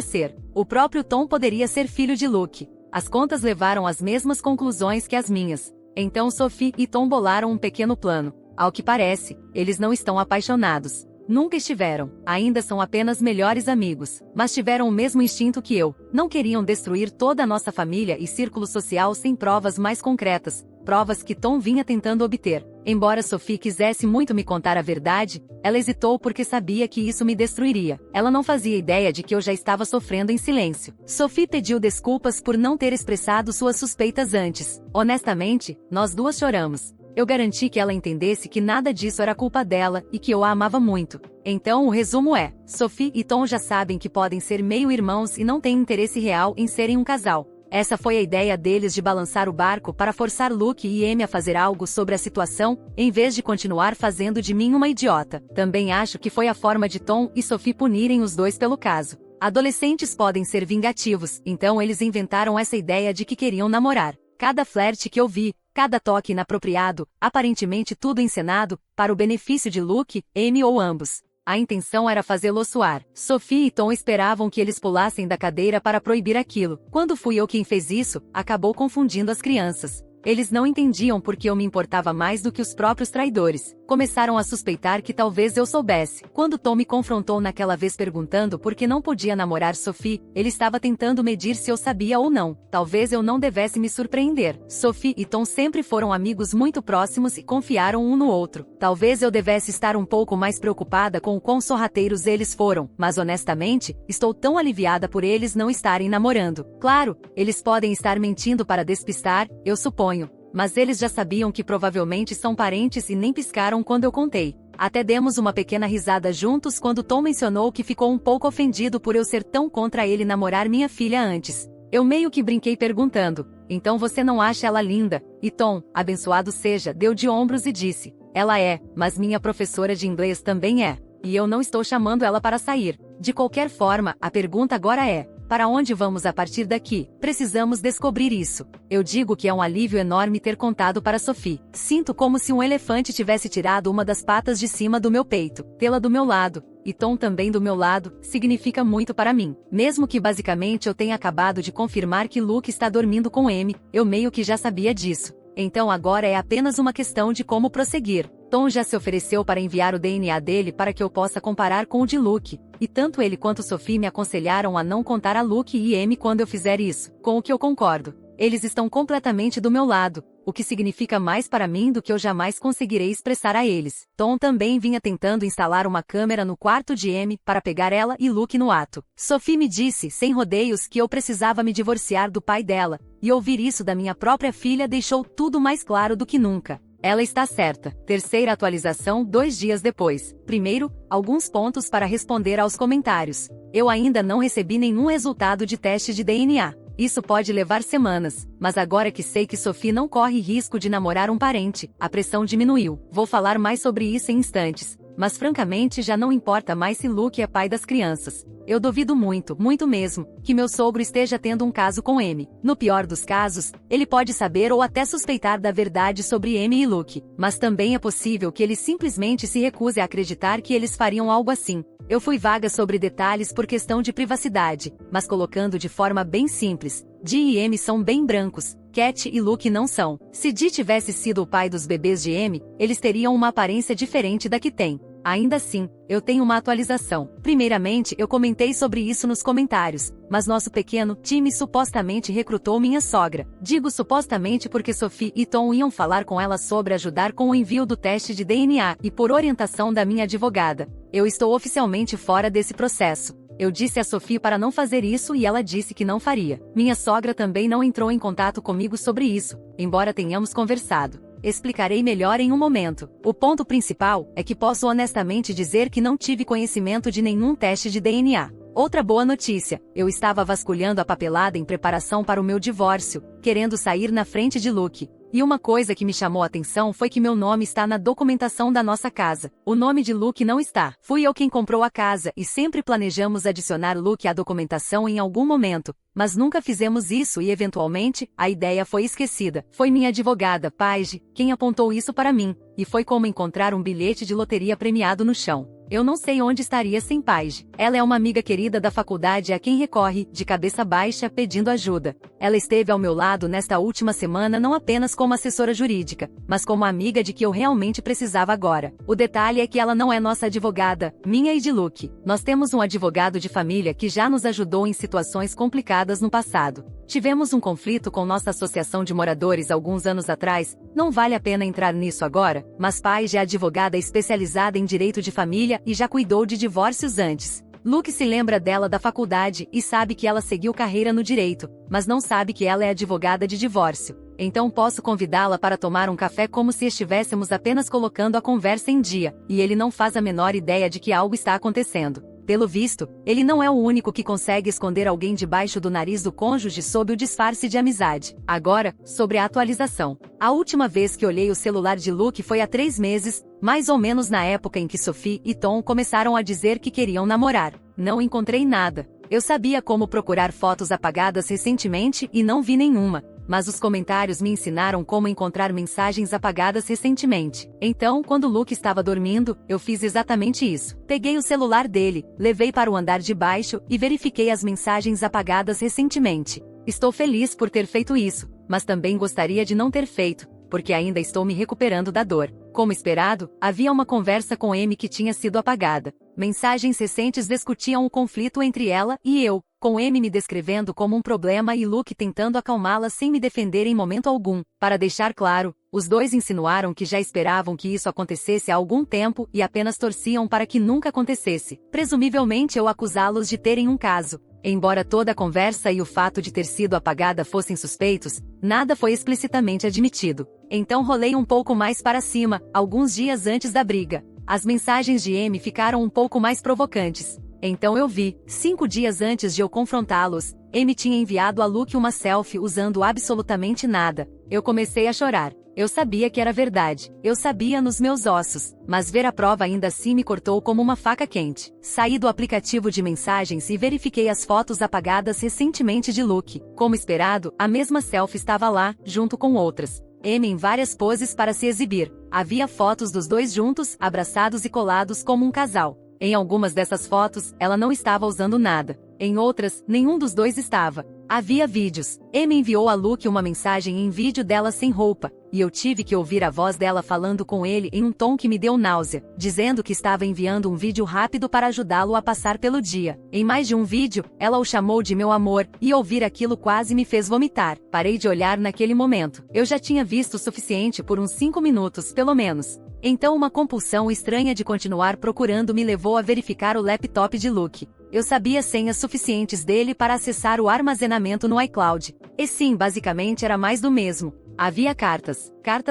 ser. O próprio Tom poderia ser filho de Luke. As contas levaram às mesmas conclusões que as minhas. Então Sophie e Tom bolaram um pequeno plano. Ao que parece, eles não estão apaixonados. Nunca estiveram, ainda são apenas melhores amigos, mas tiveram o mesmo instinto que eu. Não queriam destruir toda a nossa família e círculo social sem provas mais concretas, provas que Tom vinha tentando obter. Embora Sophie quisesse muito me contar a verdade, ela hesitou porque sabia que isso me destruiria. Ela não fazia ideia de que eu já estava sofrendo em silêncio. Sophie pediu desculpas por não ter expressado suas suspeitas antes. Honestamente, nós duas choramos. Eu garanti que ela entendesse que nada disso era culpa dela e que eu a amava muito. Então o resumo é, Sophie e Tom já sabem que podem ser meio-irmãos e não têm interesse real em serem um casal. Essa foi a ideia deles de balançar o barco para forçar Luke e Amy a fazer algo sobre a situação, em vez de continuar fazendo de mim uma idiota. Também acho que foi a forma de Tom e Sophie punirem os dois pelo caso. Adolescentes podem ser vingativos, então eles inventaram essa ideia de que queriam namorar. Cada flerte que eu vi, cada toque inapropriado, aparentemente tudo encenado, para o benefício de Luke, Amy ou ambos. A intenção era fazê-lo suar. Sophie e Tom esperavam que eles pulassem da cadeira para proibir aquilo. Quando fui eu quem fez isso, acabou confundindo as crianças. Eles não entendiam porque eu me importava mais do que os próprios traidores. Começaram a suspeitar que talvez eu soubesse. Quando Tom me confrontou naquela vez perguntando por que não podia namorar Sophie, ele estava tentando medir se eu sabia ou não. Talvez eu não devesse me surpreender. Sophie e Tom sempre foram amigos muito próximos e confiaram um no outro. Talvez eu devesse estar um pouco mais preocupada com o quão sorrateiros eles foram, mas honestamente, estou tão aliviada por eles não estarem namorando. Claro, eles podem estar mentindo para despistar, eu suponho. Mas eles já sabiam que provavelmente são parentes e nem piscaram quando eu contei. Até demos uma pequena risada juntos quando Tom mencionou que ficou um pouco ofendido por eu ser tão contra ele namorar minha filha antes. Eu meio que brinquei perguntando, então você não acha ela linda? E Tom, abençoado seja, deu de ombros e disse, ela é, mas minha professora de inglês também é. E eu não estou chamando ela para sair. De qualquer forma, a pergunta agora é, para onde vamos a partir daqui? Precisamos descobrir isso. Eu digo que é um alívio enorme ter contado para Sophie. Sinto como se um elefante tivesse tirado uma das patas de cima do meu peito. Tê-la do meu lado, e Tom também do meu lado, significa muito para mim. Mesmo que basicamente eu tenha acabado de confirmar que Luke está dormindo com Amy, eu meio que já sabia disso. Então agora é apenas uma questão de como prosseguir. Tom já se ofereceu para enviar o DNA dele para que eu possa comparar com o de Luke, e tanto ele quanto Sophie me aconselharam a não contar a Luke e Amy quando eu fizer isso, com o que eu concordo. Eles estão completamente do meu lado, o que significa mais para mim do que eu jamais conseguirei expressar a eles. Tom também vinha tentando instalar uma câmera no quarto de Amy para pegar ela e Luke no ato. Sophie me disse, sem rodeios, que eu precisava me divorciar do pai dela, e ouvir isso da minha própria filha deixou tudo mais claro do que nunca. Ela está certa. Terceira atualização 2 dias depois. Primeiro, alguns pontos para responder aos comentários. Eu ainda não recebi nenhum resultado de teste de DNA. Isso pode levar semanas, mas agora que sei que Sophie não corre risco de namorar um parente, a pressão diminuiu. Vou falar mais sobre isso em instantes, mas francamente já não importa mais se Luke é pai das crianças. Eu duvido muito, muito mesmo, que meu sogro esteja tendo um caso com Amy. No pior dos casos, ele pode saber ou até suspeitar da verdade sobre Amy e Luke, mas também é possível que ele simplesmente se recuse a acreditar que eles fariam algo assim. Eu fui vaga sobre detalhes por questão de privacidade, mas colocando de forma bem simples, Dee e Amy são bem brancos, Cat e Luke não são. Se Dee tivesse sido o pai dos bebês de Amy, eles teriam uma aparência diferente da que tem. Ainda assim, eu tenho uma atualização. Primeiramente, eu comentei sobre isso nos comentários, mas nosso pequeno time supostamente recrutou minha sogra. Digo supostamente porque Sophie e Tom iam falar com ela sobre ajudar com o envio do teste de DNA e por orientação da minha advogada. Eu estou oficialmente fora desse processo. Eu disse a Sophie para não fazer isso e ela disse que não faria. Minha sogra também não entrou em contato comigo sobre isso, embora tenhamos conversado. Explicarei melhor em um momento. O ponto principal é que posso honestamente dizer que não tive conhecimento de nenhum teste de DNA. Outra boa notícia, eu estava vasculhando a papelada em preparação para o meu divórcio, querendo sair na frente de Luke. E uma coisa que me chamou a atenção foi que meu nome está na documentação da nossa casa. O nome de Luke não está. Fui eu quem comprou a casa e sempre planejamos adicionar Luke à documentação em algum momento, mas nunca fizemos isso e eventualmente, a ideia foi esquecida. Foi minha advogada, Paige, quem apontou isso para mim, e foi como encontrar um bilhete de loteria premiado no chão. Eu não sei onde estaria sem Paige. Ela é uma amiga querida da faculdade a quem recorre, de cabeça baixa, pedindo ajuda. Ela esteve ao meu lado nesta última semana não apenas como assessora jurídica, mas como amiga de que eu realmente precisava agora. O detalhe é que ela não é nossa advogada, minha e de Luke. Nós temos um advogado de família que já nos ajudou em situações complicadas no passado. Tivemos um conflito com nossa associação de moradores alguns anos atrás, não vale a pena entrar nisso agora, mas Paige é advogada especializada em direito de família e já cuidou de divórcios antes. Luke se lembra dela da faculdade e sabe que ela seguiu carreira no direito, mas não sabe que ela é advogada de divórcio. Então posso convidá-la para tomar um café como se estivéssemos apenas colocando a conversa em dia, e ele não faz a menor ideia de que algo está acontecendo. Pelo visto, ele não é o único que consegue esconder alguém debaixo do nariz do cônjuge sob o disfarce de amizade. Agora, sobre a atualização. A última vez que olhei o celular de Luke foi há 3 meses, mais ou menos na época em que Sophie e Tom começaram a dizer que queriam namorar. Não encontrei nada. Eu sabia como procurar fotos apagadas recentemente e não vi nenhuma. Mas os comentários me ensinaram como encontrar mensagens apagadas recentemente. Então, quando Luke estava dormindo, eu fiz exatamente isso. Peguei o celular dele, levei para o andar de baixo e verifiquei as mensagens apagadas recentemente. Estou feliz por ter feito isso, mas também gostaria de não ter feito, porque ainda estou me recuperando da dor. Como esperado, havia uma conversa com Amy que tinha sido apagada. Mensagens recentes discutiam o conflito entre ela e eu, com Amy me descrevendo como um problema e Luke tentando acalmá-la sem me defender em momento algum. Para deixar claro, os dois insinuaram que já esperavam que isso acontecesse há algum tempo e apenas torciam para que nunca acontecesse. Presumivelmente eu acusá-los de terem um caso. Embora toda a conversa e o fato de ter sido apagada fossem suspeitos, nada foi explicitamente admitido. Então rolei um pouco mais para cima, alguns dias antes da briga. As mensagens de Amy ficaram um pouco mais provocantes. Então eu vi, 5 dias antes de eu confrontá-los, Amy tinha enviado a Luke uma selfie usando absolutamente nada. Eu comecei a chorar. Eu sabia que era verdade. Eu sabia nos meus ossos. Mas ver a prova ainda assim me cortou como uma faca quente. Saí do aplicativo de mensagens e verifiquei as fotos apagadas recentemente de Luke. Como esperado, a mesma selfie estava lá, junto com outras. Amy em várias poses para se exibir. Havia fotos dos dois juntos, abraçados e colados como um casal. Em algumas dessas fotos, ela não estava usando nada. Em outras, nenhum dos dois estava. Havia vídeos. Amy enviou a Luke uma mensagem em vídeo dela sem roupa, e eu tive que ouvir a voz dela falando com ele em um tom que me deu náusea, dizendo que estava enviando um vídeo rápido para ajudá-lo a passar pelo dia. Em mais de um vídeo, ela o chamou de meu amor, e ouvir aquilo quase me fez vomitar. Parei de olhar naquele momento. Eu já tinha visto o suficiente por uns 5 minutos, pelo menos. Então uma compulsão estranha de continuar procurando me levou a verificar o laptop de Luke. Eu sabia senhas suficientes dele para acessar o armazenamento no iCloud. E sim, basicamente era mais do mesmo. Havia cartas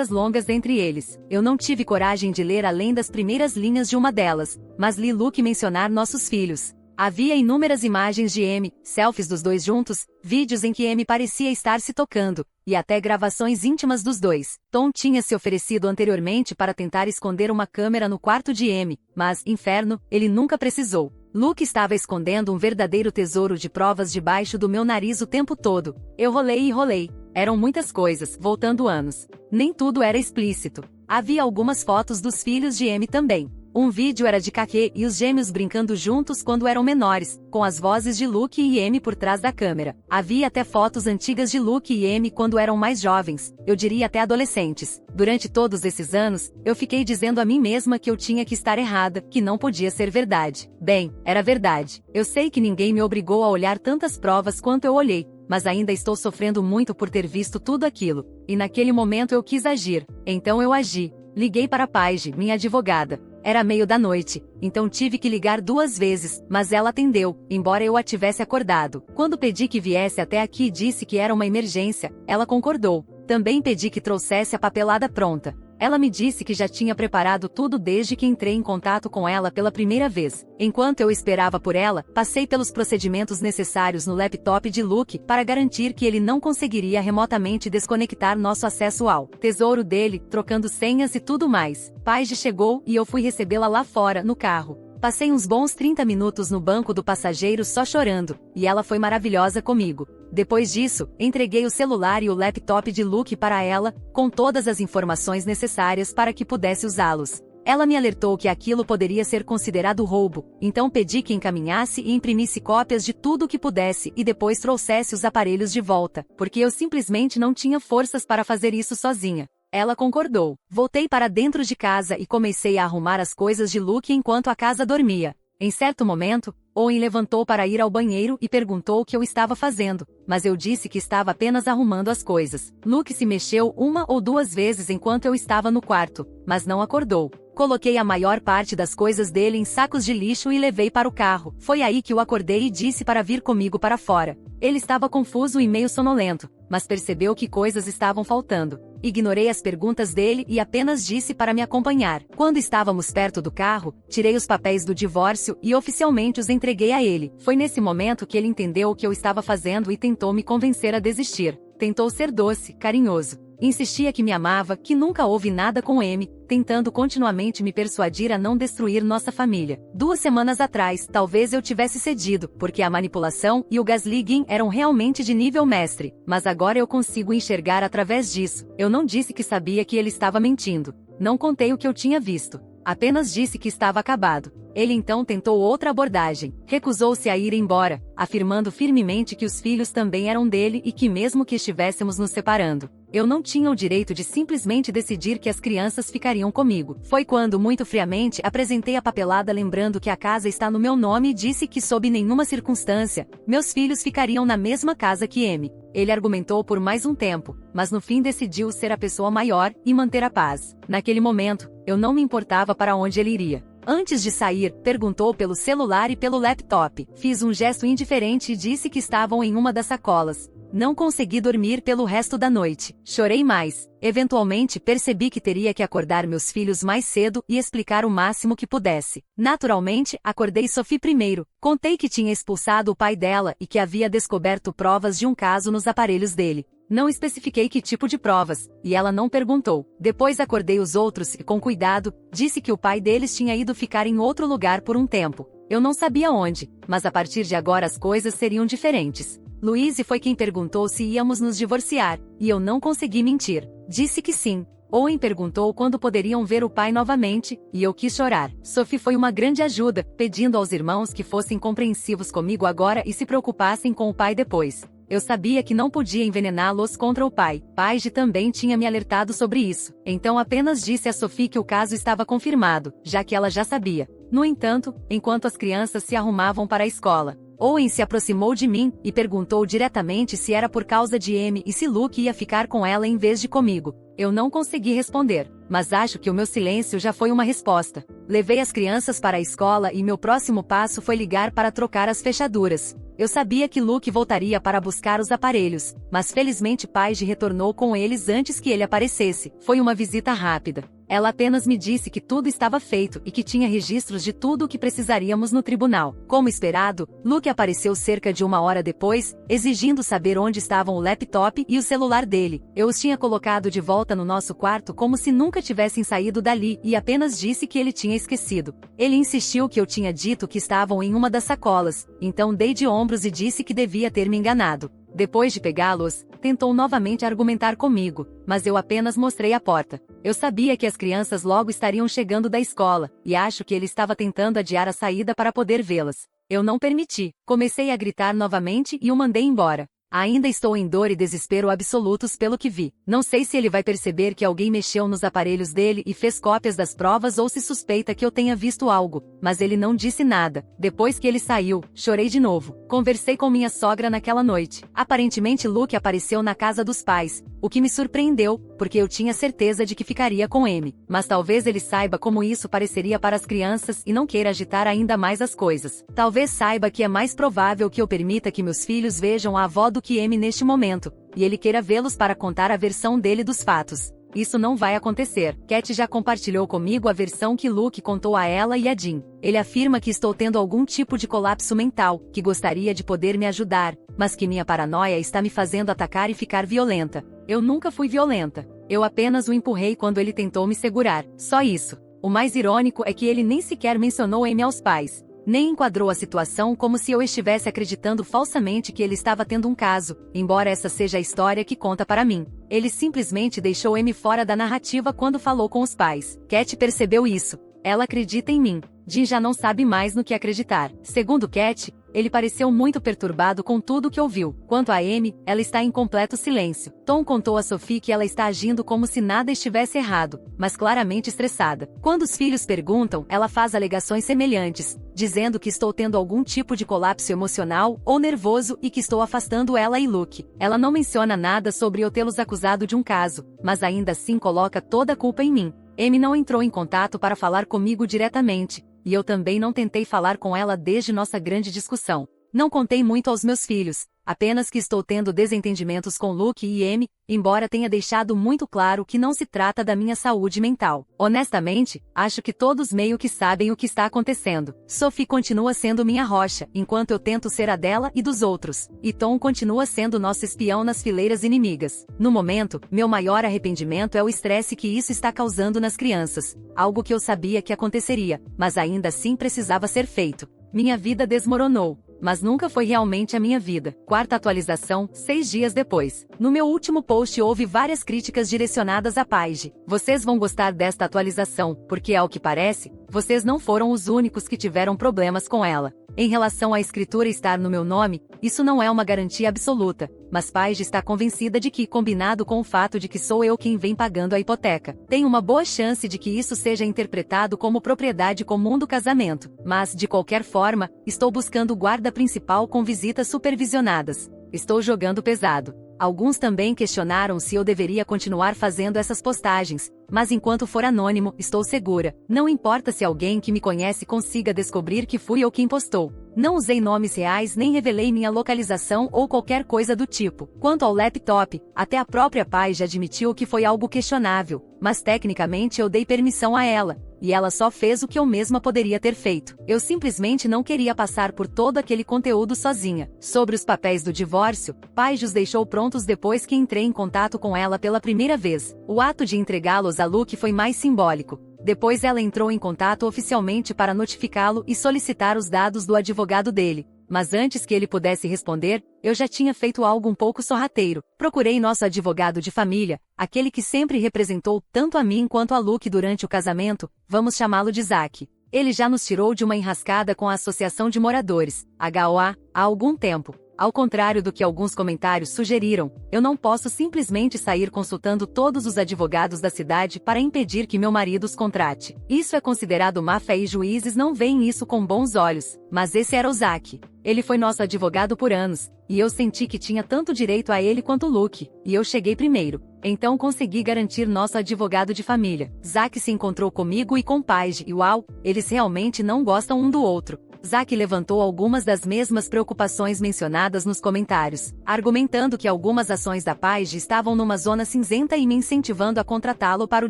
longas entre eles. Eu não tive coragem de ler além das primeiras linhas de uma delas, mas li Luke mencionar nossos filhos. Havia inúmeras imagens de Amy, selfies dos dois juntos, vídeos em que Amy parecia estar se tocando, e até gravações íntimas dos dois. Tom tinha se oferecido anteriormente para tentar esconder uma câmera no quarto de Amy, mas, inferno, ele nunca precisou. Luke estava escondendo um verdadeiro tesouro de provas debaixo do meu nariz o tempo todo. Eu rolei e rolei. Eram muitas coisas, voltando anos. Nem tudo era explícito. Havia algumas fotos dos filhos de Amy também. Um vídeo era de Kake e os gêmeos brincando juntos quando eram menores, com as vozes de Luke e Amy por trás da câmera. Havia até fotos antigas de Luke e Amy quando eram mais jovens, eu diria até adolescentes. Durante todos esses anos, eu fiquei dizendo a mim mesma que eu tinha que estar errada, que não podia ser verdade. Bem, era verdade. Eu sei que ninguém me obrigou a olhar tantas provas quanto eu olhei, mas ainda estou sofrendo muito por ter visto tudo aquilo. E naquele momento eu quis agir. Então eu agi. Liguei para Paige, minha advogada. Era meio da noite, então tive que ligar 2 vezes, mas ela atendeu, embora eu a tivesse acordado. Quando pedi que viesse até aqui e disse que era uma emergência, ela concordou. Também pedi que trouxesse a papelada pronta. Ela me disse que já tinha preparado tudo desde que entrei em contato com ela pela primeira vez. Enquanto eu esperava por ela, passei pelos procedimentos necessários no laptop de Luke para garantir que ele não conseguiria remotamente desconectar nosso acesso ao tesouro dele, trocando senhas e tudo mais. Paige chegou e eu fui recebê-la lá fora, no carro. Passei uns bons 30 minutos no banco do passageiro só chorando, e ela foi maravilhosa comigo. Depois disso, entreguei o celular e o laptop de Luke para ela, com todas as informações necessárias para que pudesse usá-los. Ela me alertou que aquilo poderia ser considerado roubo, então pedi que encaminhasse e imprimisse cópias de tudo o que pudesse e depois trouxesse os aparelhos de volta, porque eu simplesmente não tinha forças para fazer isso sozinha. Ela concordou. Voltei para dentro de casa e comecei a arrumar as coisas de Luke enquanto a casa dormia. Em certo momento, Owen levantou para ir ao banheiro e perguntou o que eu estava fazendo, mas eu disse que estava apenas arrumando as coisas. Luke se mexeu 1 ou 2 vezes enquanto eu estava no quarto, mas não acordou. Coloquei a maior parte das coisas dele em sacos de lixo e levei para o carro. Foi aí que o acordei e disse para vir comigo para fora. Ele estava confuso e meio sonolento, mas percebeu que coisas estavam faltando. Ignorei as perguntas dele e apenas disse para me acompanhar. Quando estávamos perto do carro, tirei os papéis do divórcio e oficialmente os entreguei a ele. Foi nesse momento que ele entendeu o que eu estava fazendo e tentou me convencer a desistir. Tentou ser doce, carinhoso. Insistia que me amava, que nunca houve nada com Amy, tentando continuamente me persuadir a não destruir nossa família. 2 semanas atrás, talvez eu tivesse cedido, porque a manipulação e o gaslighting eram realmente de nível mestre, mas agora eu consigo enxergar através disso. Eu não disse que sabia que ele estava mentindo. Não contei o que eu tinha visto. Apenas disse que estava acabado. Ele então tentou outra abordagem. Recusou-se a ir embora, afirmando firmemente que os filhos também eram dele e que mesmo que estivéssemos nos separando, eu não tinha o direito de simplesmente decidir que as crianças ficariam comigo. Foi quando, muito friamente, apresentei a papelada lembrando que a casa está no meu nome e disse que sob nenhuma circunstância, meus filhos ficariam na mesma casa que Amy. Ele argumentou por mais um tempo, mas no fim decidiu ser a pessoa maior e manter a paz. Naquele momento, eu não me importava para onde ele iria. Antes de sair, perguntou pelo celular e pelo laptop. Fiz um gesto indiferente e disse que estavam em uma das sacolas. Não consegui dormir pelo resto da noite. Chorei mais. Eventualmente percebi que teria que acordar meus filhos mais cedo e explicar o máximo que pudesse. Naturalmente, acordei Sophie primeiro. Contei que tinha expulsado o pai dela e que havia descoberto provas de um caso nos aparelhos dele. Não especifiquei que tipo de provas, e ela não perguntou. Depois acordei os outros e, com cuidado, disse que o pai deles tinha ido ficar em outro lugar por um tempo. Eu não sabia onde, mas a partir de agora as coisas seriam diferentes. Louise foi quem perguntou se íamos nos divorciar, e eu não consegui mentir. Disse que sim. Owen perguntou quando poderiam ver o pai novamente, e eu quis chorar. Sophie foi uma grande ajuda, pedindo aos irmãos que fossem compreensivos comigo agora e se preocupassem com o pai depois. Eu sabia que não podia envenená-los contra o pai. Paige também tinha me alertado sobre isso. Então apenas disse a Sophie que o caso estava confirmado, já que ela já sabia. No entanto, enquanto as crianças se arrumavam para a escola, Owen se aproximou de mim e perguntou diretamente se era por causa de Amy e se Luke ia ficar com ela em vez de comigo. Eu não consegui responder, mas acho que o meu silêncio já foi uma resposta. Levei as crianças para a escola e meu próximo passo foi ligar para trocar as fechaduras. Eu sabia que Luke voltaria para buscar os aparelhos, mas felizmente Paige retornou com eles antes que ele aparecesse. Foi uma visita rápida. Ela apenas me disse que tudo estava feito e que tinha registros de tudo o que precisaríamos no tribunal. Como esperado, Luke apareceu cerca de 1 hora depois, exigindo saber onde estavam o laptop e o celular dele. Eu os tinha colocado de volta no nosso quarto como se nunca tivessem saído dali e apenas disse que ele tinha esquecido. Ele insistiu que eu tinha dito que estavam em uma das sacolas, então dei de ombros e disse que devia ter me enganado. Depois de pegá-los, tentou novamente argumentar comigo, mas eu apenas mostrei a porta. Eu sabia que as crianças logo estariam chegando da escola, e acho que ele estava tentando adiar a saída para poder vê-las. Eu não permiti. Comecei a gritar novamente e o mandei embora. Ainda estou em dor e desespero absolutos pelo que vi. Não sei se ele vai perceber que alguém mexeu nos aparelhos dele e fez cópias das provas ou se suspeita que eu tenha visto algo, mas ele não disse nada. Depois que ele saiu, chorei de novo. Conversei com minha sogra naquela noite. Aparentemente Luke apareceu na casa dos pais, o que me surpreendeu, porque eu tinha certeza de que ficaria com Amy. Mas talvez ele saiba como isso pareceria para as crianças e não queira agitar ainda mais as coisas. Talvez saiba que é mais provável que eu permita que meus filhos vejam a avó do que Amy neste momento, e ele queira vê-los para contar a versão dele dos fatos. Isso não vai acontecer. Cat já compartilhou comigo a versão que Luke contou a ela e a Jean. Ele afirma que estou tendo algum tipo de colapso mental, que gostaria de poder me ajudar, mas que minha paranoia está me fazendo atacar e ficar violenta. Eu nunca fui violenta. Eu apenas o empurrei quando ele tentou me segurar. Só isso. O mais irônico é que ele nem sequer mencionou Amy aos pais. Nem enquadrou a situação como se eu estivesse acreditando falsamente que ele estava tendo um caso, embora essa seja a história que conta para mim. Ele simplesmente deixou Amy fora da narrativa quando falou com os pais. Cat percebeu isso. Ela acredita em mim. Jean já não sabe mais no que acreditar. Segundo Cat, ele pareceu muito perturbado com tudo o que ouviu. Quanto a Amy, ela está em completo silêncio. Tom contou a Sophie que ela está agindo como se nada estivesse errado, mas claramente estressada. Quando os filhos perguntam, ela faz alegações semelhantes, dizendo que estou tendo algum tipo de colapso emocional ou nervoso e que estou afastando ela e Luke. Ela não menciona nada sobre eu tê-los acusado de um caso, mas ainda assim coloca toda a culpa em mim. Amy não entrou em contato para falar comigo diretamente, e eu também não tentei falar com ela desde nossa grande discussão. Não contei muito aos meus filhos, apenas que estou tendo desentendimentos com Luke e Amy, embora tenha deixado muito claro que não se trata da minha saúde mental. Honestamente, acho que todos meio que sabem o que está acontecendo. Sophie continua sendo minha rocha, enquanto eu tento ser a dela e dos outros. E Tom continua sendo nosso espião nas fileiras inimigas. No momento, meu maior arrependimento é o estresse que isso está causando nas crianças. Algo que eu sabia que aconteceria, mas ainda assim precisava ser feito. Minha vida desmoronou. Mas nunca foi realmente a minha vida. Quarta atualização, 6 dias depois. No meu último post houve várias críticas direcionadas a Paige. Vocês vão gostar desta atualização, porque ao que parece, vocês não foram os únicos que tiveram problemas com ela. Em relação à escritura estar no meu nome, isso não é uma garantia absoluta, mas Paige está convencida de que, combinado com o fato de que sou eu quem vem pagando a hipoteca, tem uma boa chance de que isso seja interpretado como propriedade comum do casamento. Mas, de qualquer forma, estou buscando o guarda principal com visitas supervisionadas. Estou jogando pesado. Alguns também questionaram se eu deveria continuar fazendo essas postagens, mas enquanto for anônimo, estou segura. Não importa se alguém que me conhece consiga descobrir que fui eu quem postou. Não usei nomes reais nem revelei minha localização ou qualquer coisa do tipo. Quanto ao laptop, até a própria Paige admitiu que foi algo questionável, mas tecnicamente eu dei permissão a ela. E ela só fez o que eu mesma poderia ter feito. Eu simplesmente não queria passar por todo aquele conteúdo sozinha. Sobre os papéis do divórcio, Paige os deixou prontos depois que entrei em contato com ela pela primeira vez. O ato de entregá-los a Luke foi mais simbólico. Depois ela entrou em contato oficialmente para notificá-lo e solicitar os dados do advogado dele. mas antes que ele pudesse responder, eu já tinha feito algo um pouco sorrateiro. Procurei nosso advogado de família, aquele que sempre representou tanto a mim quanto a Luke durante o casamento, vamos chamá-lo de Zack. Ele já nos tirou de uma enrascada com a Associação de Moradores, HOA, há algum tempo. Ao contrário do que alguns comentários sugeriram, eu não posso simplesmente sair consultando todos os advogados da cidade para impedir que meu marido os contrate. Isso é considerado má-fé e juízes não veem isso com bons olhos, mas esse era o Zack. Ele foi nosso advogado por anos, e eu senti que tinha tanto direito a ele quanto Luke, e eu cheguei primeiro. Então consegui garantir nosso advogado de família. Zack se encontrou comigo e com Paige, e uau, eles realmente não gostam um do outro. Zack levantou algumas das mesmas preocupações mencionadas nos comentários, argumentando que algumas ações da Paige estavam numa zona cinzenta e me incentivando a contratá-lo para o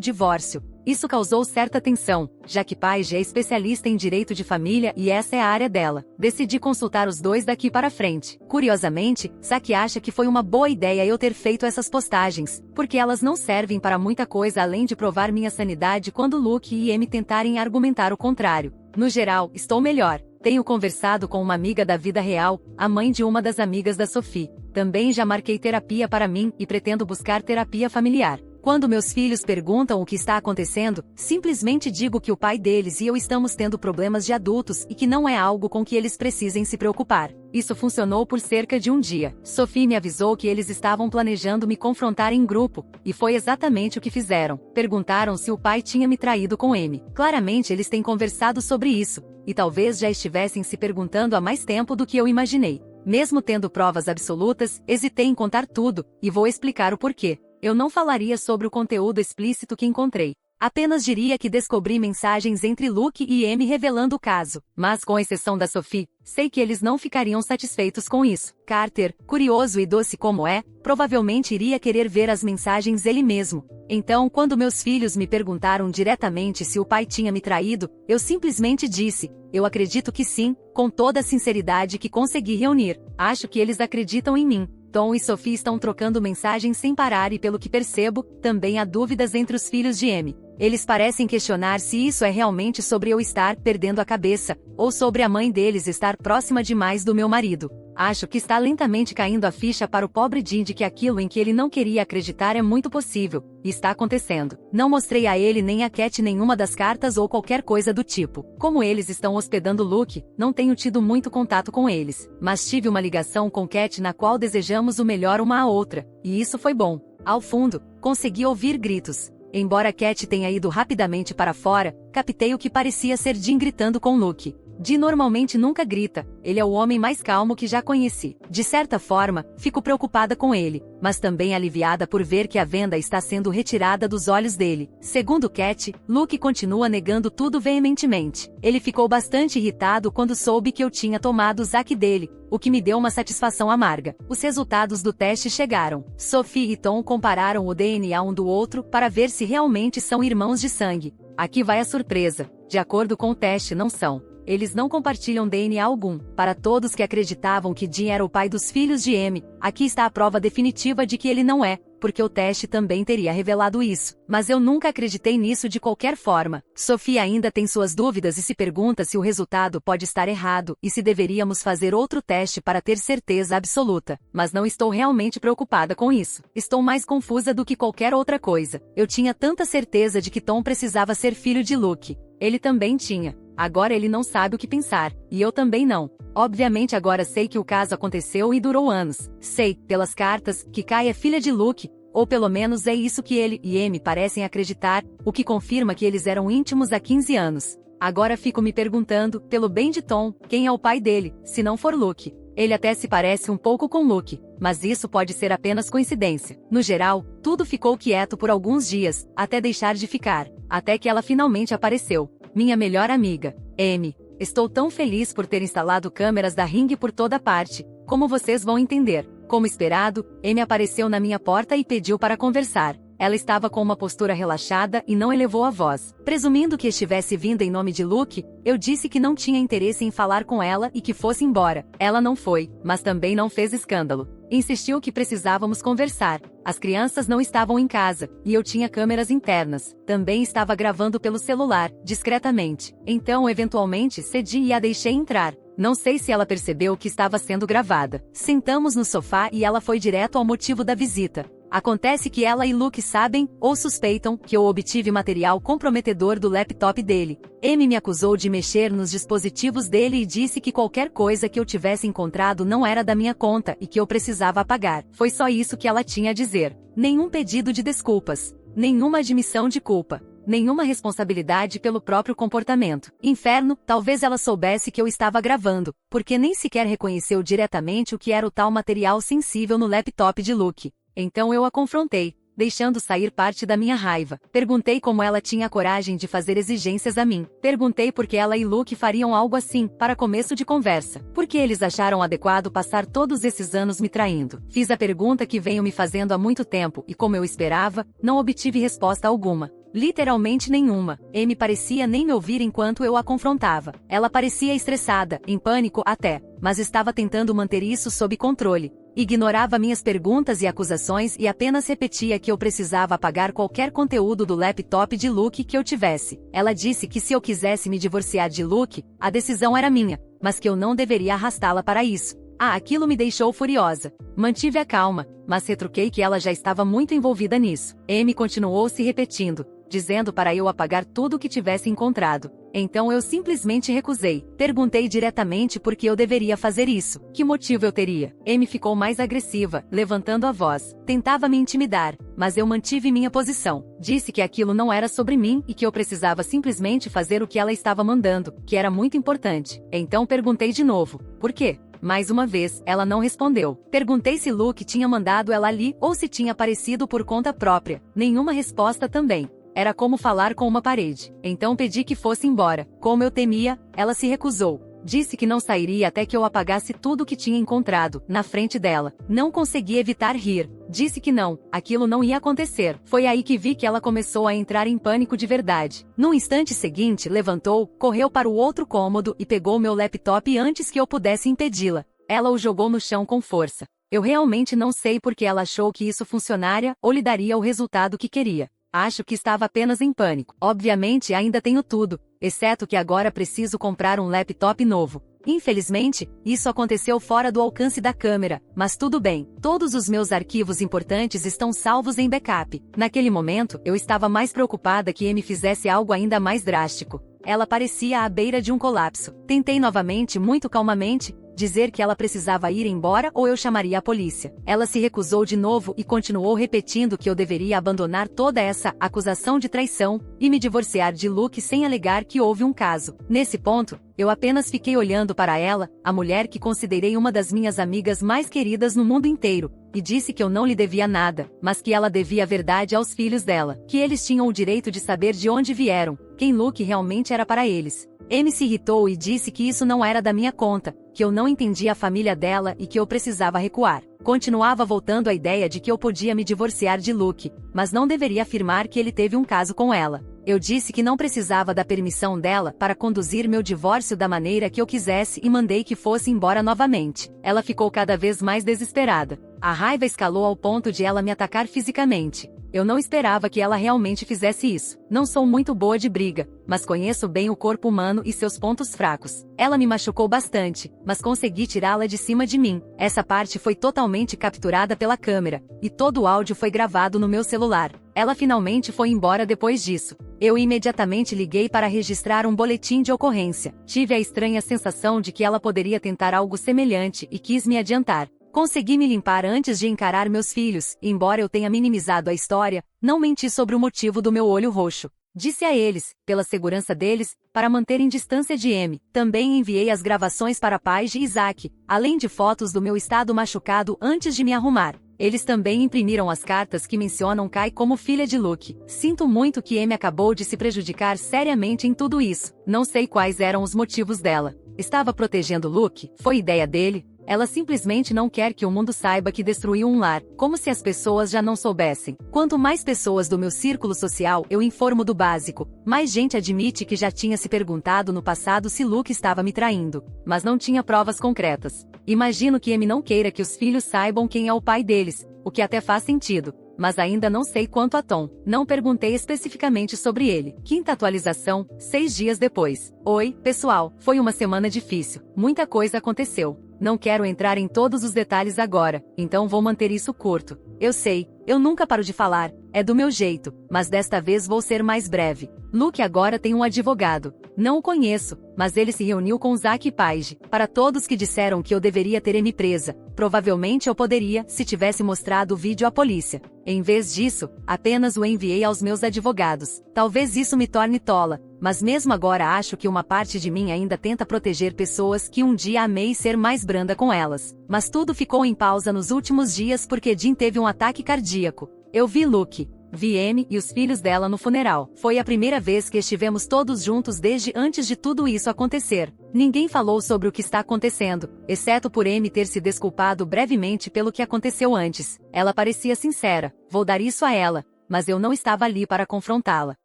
divórcio. Isso causou certa tensão, já que Paige é especialista em direito de família e essa é a área dela. Decidi consultar os dois daqui para frente. Curiosamente, Zack acha que foi uma boa ideia eu ter feito essas postagens, porque elas não servem para muita coisa além de provar minha sanidade quando Luke e Amy tentarem argumentar o contrário. No geral, estou melhor. Tenho conversado com uma amiga da vida real, a mãe de uma das amigas da Sophie. Também já marquei terapia para mim e pretendo buscar terapia familiar. Quando meus filhos perguntam o que está acontecendo, simplesmente digo que o pai deles e eu estamos tendo problemas de adultos e que não é algo com que eles precisem se preocupar. Isso funcionou por cerca de um dia. Sophie me avisou que eles estavam planejando me confrontar em grupo, e foi exatamente o que fizeram. Perguntaram se o pai tinha me traído com Amy. Claramente eles têm conversado sobre isso, e talvez já estivessem se perguntando há mais tempo do que eu imaginei. Mesmo tendo provas absolutas, hesitei em contar tudo, e vou explicar o porquê. Eu não falaria sobre o conteúdo explícito que encontrei. Apenas diria que descobri mensagens entre Luke e Amy revelando o caso. Mas com exceção da Sophie, sei que eles não ficariam satisfeitos com isso. Carter, curioso e doce como é, provavelmente iria querer ver as mensagens ele mesmo. Então, quando meus filhos me perguntaram diretamente se o pai tinha me traído, eu simplesmente disse, eu acredito que sim, com toda a sinceridade que consegui reunir. Acho que eles acreditam em mim. Tom e Sophie estão trocando mensagens sem parar e pelo que percebo, também há dúvidas entre os filhos de Amy. Eles parecem questionar se isso é realmente sobre eu estar perdendo a cabeça, ou sobre a mãe deles estar próxima demais do meu marido. Acho que está lentamente caindo a ficha para o pobre Jim de que aquilo em que ele não queria acreditar é muito possível, e está acontecendo. Não mostrei a ele nem a Cat nenhuma das cartas ou qualquer coisa do tipo. Como eles estão hospedando Luke, não tenho tido muito contato com eles, mas tive uma ligação com Cat na qual desejamos o melhor uma à outra, e isso foi bom. Ao fundo, consegui ouvir gritos. Embora Cat tenha ido rapidamente para fora, captei o que parecia ser Jim gritando com Luke. Jim normalmente nunca grita, ele é o homem mais calmo que já conheci. De certa forma, fico preocupada com ele, mas também aliviada por ver que a venda está sendo retirada dos olhos dele. Segundo Cat, Luke continua negando tudo veementemente. Ele ficou bastante irritado quando soube que eu tinha tomado o Zack dele, o que me deu uma satisfação amarga. Os resultados do teste chegaram. Sophie e Tom compararam o DNA um do outro para ver se realmente são irmãos de sangue. Aqui vai a surpresa. De acordo com o teste, não são. Eles não compartilham DNA algum. Para todos que acreditavam que Jim era o pai dos filhos de Amy, aqui está a prova definitiva de que ele não é, porque o teste também teria revelado isso. Mas eu nunca acreditei nisso de qualquer forma. Sophie ainda tem suas dúvidas e se pergunta se o resultado pode estar errado e se deveríamos fazer outro teste para ter certeza absoluta. Mas não estou realmente preocupada com isso. Estou mais confusa do que qualquer outra coisa. Eu tinha tanta certeza de que Tom precisava ser filho de Luke. Ele também tinha. Agora ele não sabe o que pensar, e eu também não. Obviamente agora sei que o caso aconteceu e durou anos. Sei, pelas cartas, que Kai é filha de Luke, ou pelo menos é isso que ele e Amy parecem acreditar, o que confirma que eles eram íntimos há 15 anos. Agora fico me perguntando, pelo bem de Tom, quem é o pai dele, se não for Luke. Ele até se parece um pouco com Luke, mas isso pode ser apenas coincidência. No geral, tudo ficou quieto por alguns dias, até deixar de ficar, até que ela finalmente apareceu. Minha melhor amiga, Amy. Estou tão feliz por ter instalado câmeras da Ring por toda parte, como vocês vão entender. Como esperado, Amy apareceu na minha porta e pediu para conversar. Ela estava com uma postura relaxada e não elevou a voz. Presumindo que estivesse vindo em nome de Luke, eu disse que não tinha interesse em falar com ela e que fosse embora. Ela não foi, mas também não fez escândalo. Insistiu que precisávamos conversar. As crianças não estavam em casa, e eu tinha câmeras internas. Também estava gravando pelo celular, discretamente. Então, eventualmente, cedi e a deixei entrar. Não sei se ela percebeu que estava sendo gravada. Sentamos no sofá e ela foi direto ao motivo da visita. Acontece que ela e Luke sabem, ou suspeitam, que eu obtive material comprometedor do laptop dele. Amy me acusou de mexer nos dispositivos dele e disse que qualquer coisa que eu tivesse encontrado não era da minha conta e que eu precisava apagar. Foi só isso que ela tinha a dizer. Nenhum pedido de desculpas. Nenhuma admissão de culpa. Nenhuma responsabilidade pelo próprio comportamento. Inferno, talvez ela soubesse que eu estava gravando, porque nem sequer reconheceu diretamente o que era o tal material sensível no laptop de Luke. Então eu a confrontei, deixando sair parte da minha raiva. Perguntei como ela tinha a coragem de fazer exigências a mim. Perguntei por que ela e Luke fariam algo assim, para começo de conversa. Por que eles acharam adequado passar todos esses anos me traindo? Fiz a pergunta que venho me fazendo há muito tempo e, como eu esperava, não obtive resposta alguma. Literalmente nenhuma. Amy parecia nem me ouvir enquanto eu a confrontava. Ela parecia estressada, em pânico até, mas estava tentando manter isso sob controle. Ignorava minhas perguntas e acusações e apenas repetia que eu precisava apagar qualquer conteúdo do laptop de Luke que eu tivesse. Ela disse que se eu quisesse me divorciar de Luke, a decisão era minha, mas que eu não deveria arrastá-la para isso. Aquilo me deixou furiosa. Mantive a calma, mas retruquei que ela já estava muito envolvida nisso. Amy continuou se repetindo, dizendo para eu apagar tudo o que tivesse encontrado. Então eu simplesmente recusei. Perguntei diretamente por que eu deveria fazer isso. Que motivo eu teria? Amy ficou mais agressiva, levantando a voz. Tentava me intimidar, mas eu mantive minha posição. Disse que aquilo não era sobre mim e que eu precisava simplesmente fazer o que ela estava mandando, que era muito importante. Então perguntei de novo. Por quê? Mais uma vez, ela não respondeu. Perguntei se Luke tinha mandado ela ali ou se tinha aparecido por conta própria. Nenhuma resposta também. Era como falar com uma parede. Então pedi que fosse embora. Como eu temia, ela se recusou. Disse que não sairia até que eu apagasse tudo o que tinha encontrado, na frente dela. Não consegui evitar rir. Disse que não, aquilo não ia acontecer. Foi aí que vi que ela começou a entrar em pânico de verdade. No instante seguinte, levantou, correu para o outro cômodo e pegou meu laptop antes que eu pudesse impedi-la. Ela o jogou no chão com força. Eu realmente não sei por que ela achou que isso funcionaria ou lhe daria o resultado que queria. Acho que estava apenas em pânico. Obviamente ainda tenho tudo, exceto que agora preciso comprar um laptop novo. Infelizmente, isso aconteceu fora do alcance da câmera, mas tudo bem. Todos os meus arquivos importantes estão salvos em backup. Naquele momento, eu estava mais preocupada que Amy fizesse algo ainda mais drástico. Ela parecia à beira de um colapso. Tentei novamente, muito calmamente, dizer que ela precisava ir embora ou eu chamaria a polícia. Ela se recusou de novo e continuou repetindo que eu deveria abandonar toda essa acusação de traição e me divorciar de Luke sem alegar que houve um caso. Nesse ponto, eu apenas fiquei olhando para ela, a mulher que considerei uma das minhas amigas mais queridas no mundo inteiro, e disse que eu não lhe devia nada, mas que ela devia a verdade aos filhos dela, que eles tinham o direito de saber de onde vieram, quem Luke realmente era para eles. Amy se irritou e disse que isso não era da minha conta, que eu não entendia a família dela e que eu precisava recuar. Continuava voltando à ideia de que eu podia me divorciar de Luke, mas não deveria afirmar que ele teve um caso com ela. Eu disse que não precisava da permissão dela para conduzir meu divórcio da maneira que eu quisesse e mandei que fosse embora novamente. Ela ficou cada vez mais desesperada. A raiva escalou ao ponto de ela me atacar fisicamente. Eu não esperava que ela realmente fizesse isso. Não sou muito boa de briga, mas conheço bem o corpo humano e seus pontos fracos. Ela me machucou bastante, mas consegui tirá-la de cima de mim. Essa parte foi totalmente capturada pela câmera, e todo o áudio foi gravado no meu celular. Ela finalmente foi embora depois disso. Eu imediatamente liguei para registrar um boletim de ocorrência. Tive a estranha sensação de que ela poderia tentar algo semelhante e quis me adiantar. Consegui me limpar antes de encarar meus filhos, e embora eu tenha minimizado a história, não menti sobre o motivo do meu olho roxo. Disse a eles, pela segurança deles, para manterem distância de Amy. Também enviei as gravações para Paige e Isaac, além de fotos do meu estado machucado antes de me arrumar. Eles também imprimiram as cartas que mencionam Kai como filha de Luke. Sinto muito que Amy acabou de se prejudicar seriamente em tudo isso. Não sei quais eram os motivos dela. Estava protegendo Luke? Foi ideia dele? Ela simplesmente não quer que o mundo saiba que destruiu um lar, como se as pessoas já não soubessem. Quanto mais pessoas do meu círculo social eu informo do básico, mais gente admite que já tinha se perguntado no passado se Luke estava me traindo, mas não tinha provas concretas. Imagino que Amy não queira que os filhos saibam quem é o pai deles, o que até faz sentido. Mas ainda não sei quanto a Tom. Não perguntei especificamente sobre ele. Quinta atualização, 6 dias depois. Oi, pessoal, foi uma semana difícil. Muita coisa aconteceu. Não quero entrar em todos os detalhes agora, então vou manter isso curto. Eu sei, eu nunca paro de falar, é do meu jeito, mas desta vez vou ser mais breve. Luke agora tem um advogado. Não o conheço, mas ele se reuniu com Zack e Paige. Para todos que disseram que eu deveria ter me presa, provavelmente eu poderia, se tivesse mostrado o vídeo à polícia. Em vez disso, apenas o enviei aos meus advogados. Talvez isso me torne tola, mas mesmo agora acho que uma parte de mim ainda tenta proteger pessoas que um dia amei e ser mais branda com elas. Mas tudo ficou em pausa nos últimos dias porque Jean teve um ataque cardíaco. Eu vi Luke, vi Amy e os filhos dela no funeral. Foi a primeira vez que estivemos todos juntos desde antes de tudo isso acontecer. Ninguém falou sobre o que está acontecendo, exceto por Amy ter se desculpado brevemente pelo que aconteceu antes. Ela parecia sincera, vou dar isso a ela, mas eu não estava ali para confrontá-la.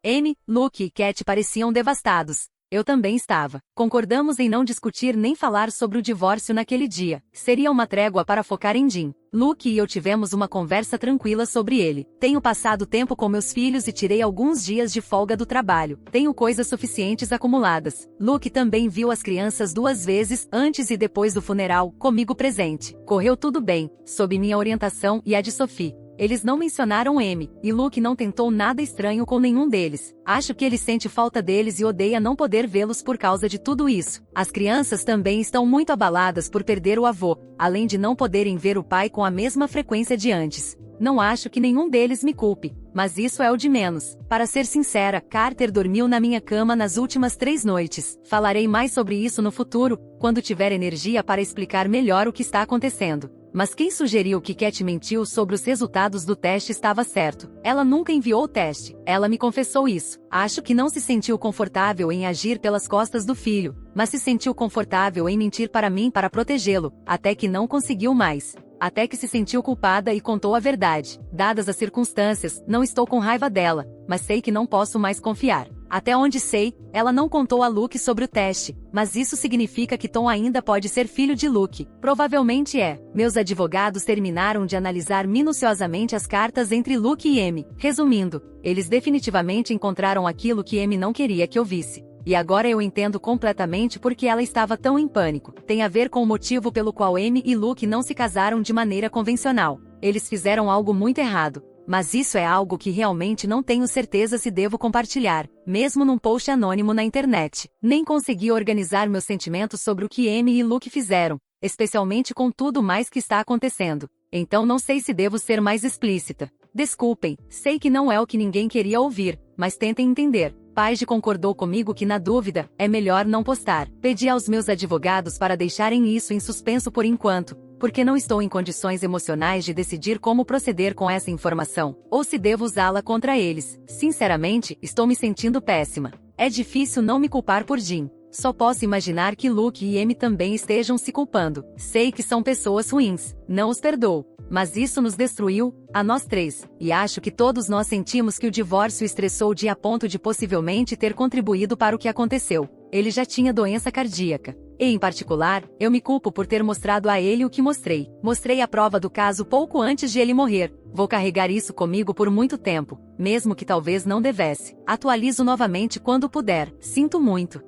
Amy, Luke e Cat pareciam devastados. Eu também estava. Concordamos em não discutir nem falar sobre o divórcio naquele dia. Seria uma trégua para focar em Jean. Luke e eu tivemos uma conversa tranquila sobre ele. Tenho passado tempo com meus filhos e tirei alguns dias de folga do trabalho. Tenho coisas suficientes acumuladas. Luke também viu as crianças 2 vezes, antes e depois do funeral, comigo presente. Correu tudo bem, sob minha orientação e a de Sophie. Eles não mencionaram Amy, e Luke não tentou nada estranho com nenhum deles. Acho que ele sente falta deles e odeia não poder vê-los por causa de tudo isso. As crianças também estão muito abaladas por perder o avô, além de não poderem ver o pai com a mesma frequência de antes. Não acho que nenhum deles me culpe, mas isso é o de menos. Para ser sincera, Carter dormiu na minha cama nas últimas 3 noites. Falarei mais sobre isso no futuro, quando tiver energia para explicar melhor o que está acontecendo. Mas quem sugeriu que Cat mentiu sobre os resultados do teste estava certo. Ela nunca enviou o teste. Ela me confessou isso. Acho que não se sentiu confortável em agir pelas costas do filho, mas se sentiu confortável em mentir para mim para protegê-lo, até que não conseguiu mais. Até que se sentiu culpada e contou a verdade. Dadas as circunstâncias, não estou com raiva dela, mas sei que não posso mais confiar. Até onde sei, ela não contou a Luke sobre o teste, mas isso significa que Tom ainda pode ser filho de Luke. Provavelmente é. Meus advogados terminaram de analisar minuciosamente as cartas entre Luke e Amy. Resumindo, eles definitivamente encontraram aquilo que Amy não queria que eu visse. E agora eu entendo completamente por que ela estava tão em pânico. Tem a ver com o motivo pelo qual Amy e Luke não se casaram de maneira convencional. Eles fizeram algo muito errado. Mas isso é algo que realmente não tenho certeza se devo compartilhar, mesmo num post anônimo na internet. Nem consegui organizar meus sentimentos sobre o que Amy e Luke fizeram, especialmente com tudo mais que está acontecendo. Então não sei se devo ser mais explícita. Desculpem, sei que não é o que ninguém queria ouvir, mas tentem entender. Paige concordou comigo que na dúvida, é melhor não postar. Pedi aos meus advogados para deixarem isso em suspenso por enquanto, porque não estou em condições emocionais de decidir como proceder com essa informação, ou se devo usá-la contra eles. Sinceramente, estou me sentindo péssima. É difícil não me culpar por Jean. Só posso imaginar que Luke e Amy também estejam se culpando. Sei que são pessoas ruins, não os perdoo. Mas isso nos destruiu, a nós 3, e acho que todos nós sentimos que o divórcio estressou Jean a ponto de possivelmente ter contribuído para o que aconteceu. Ele já tinha doença cardíaca. E, em particular, eu me culpo por ter mostrado a ele o que mostrei. Mostrei a prova do caso pouco antes de ele morrer. Vou carregar isso comigo por muito tempo, mesmo que talvez não devesse. Atualizo novamente quando puder. Sinto muito.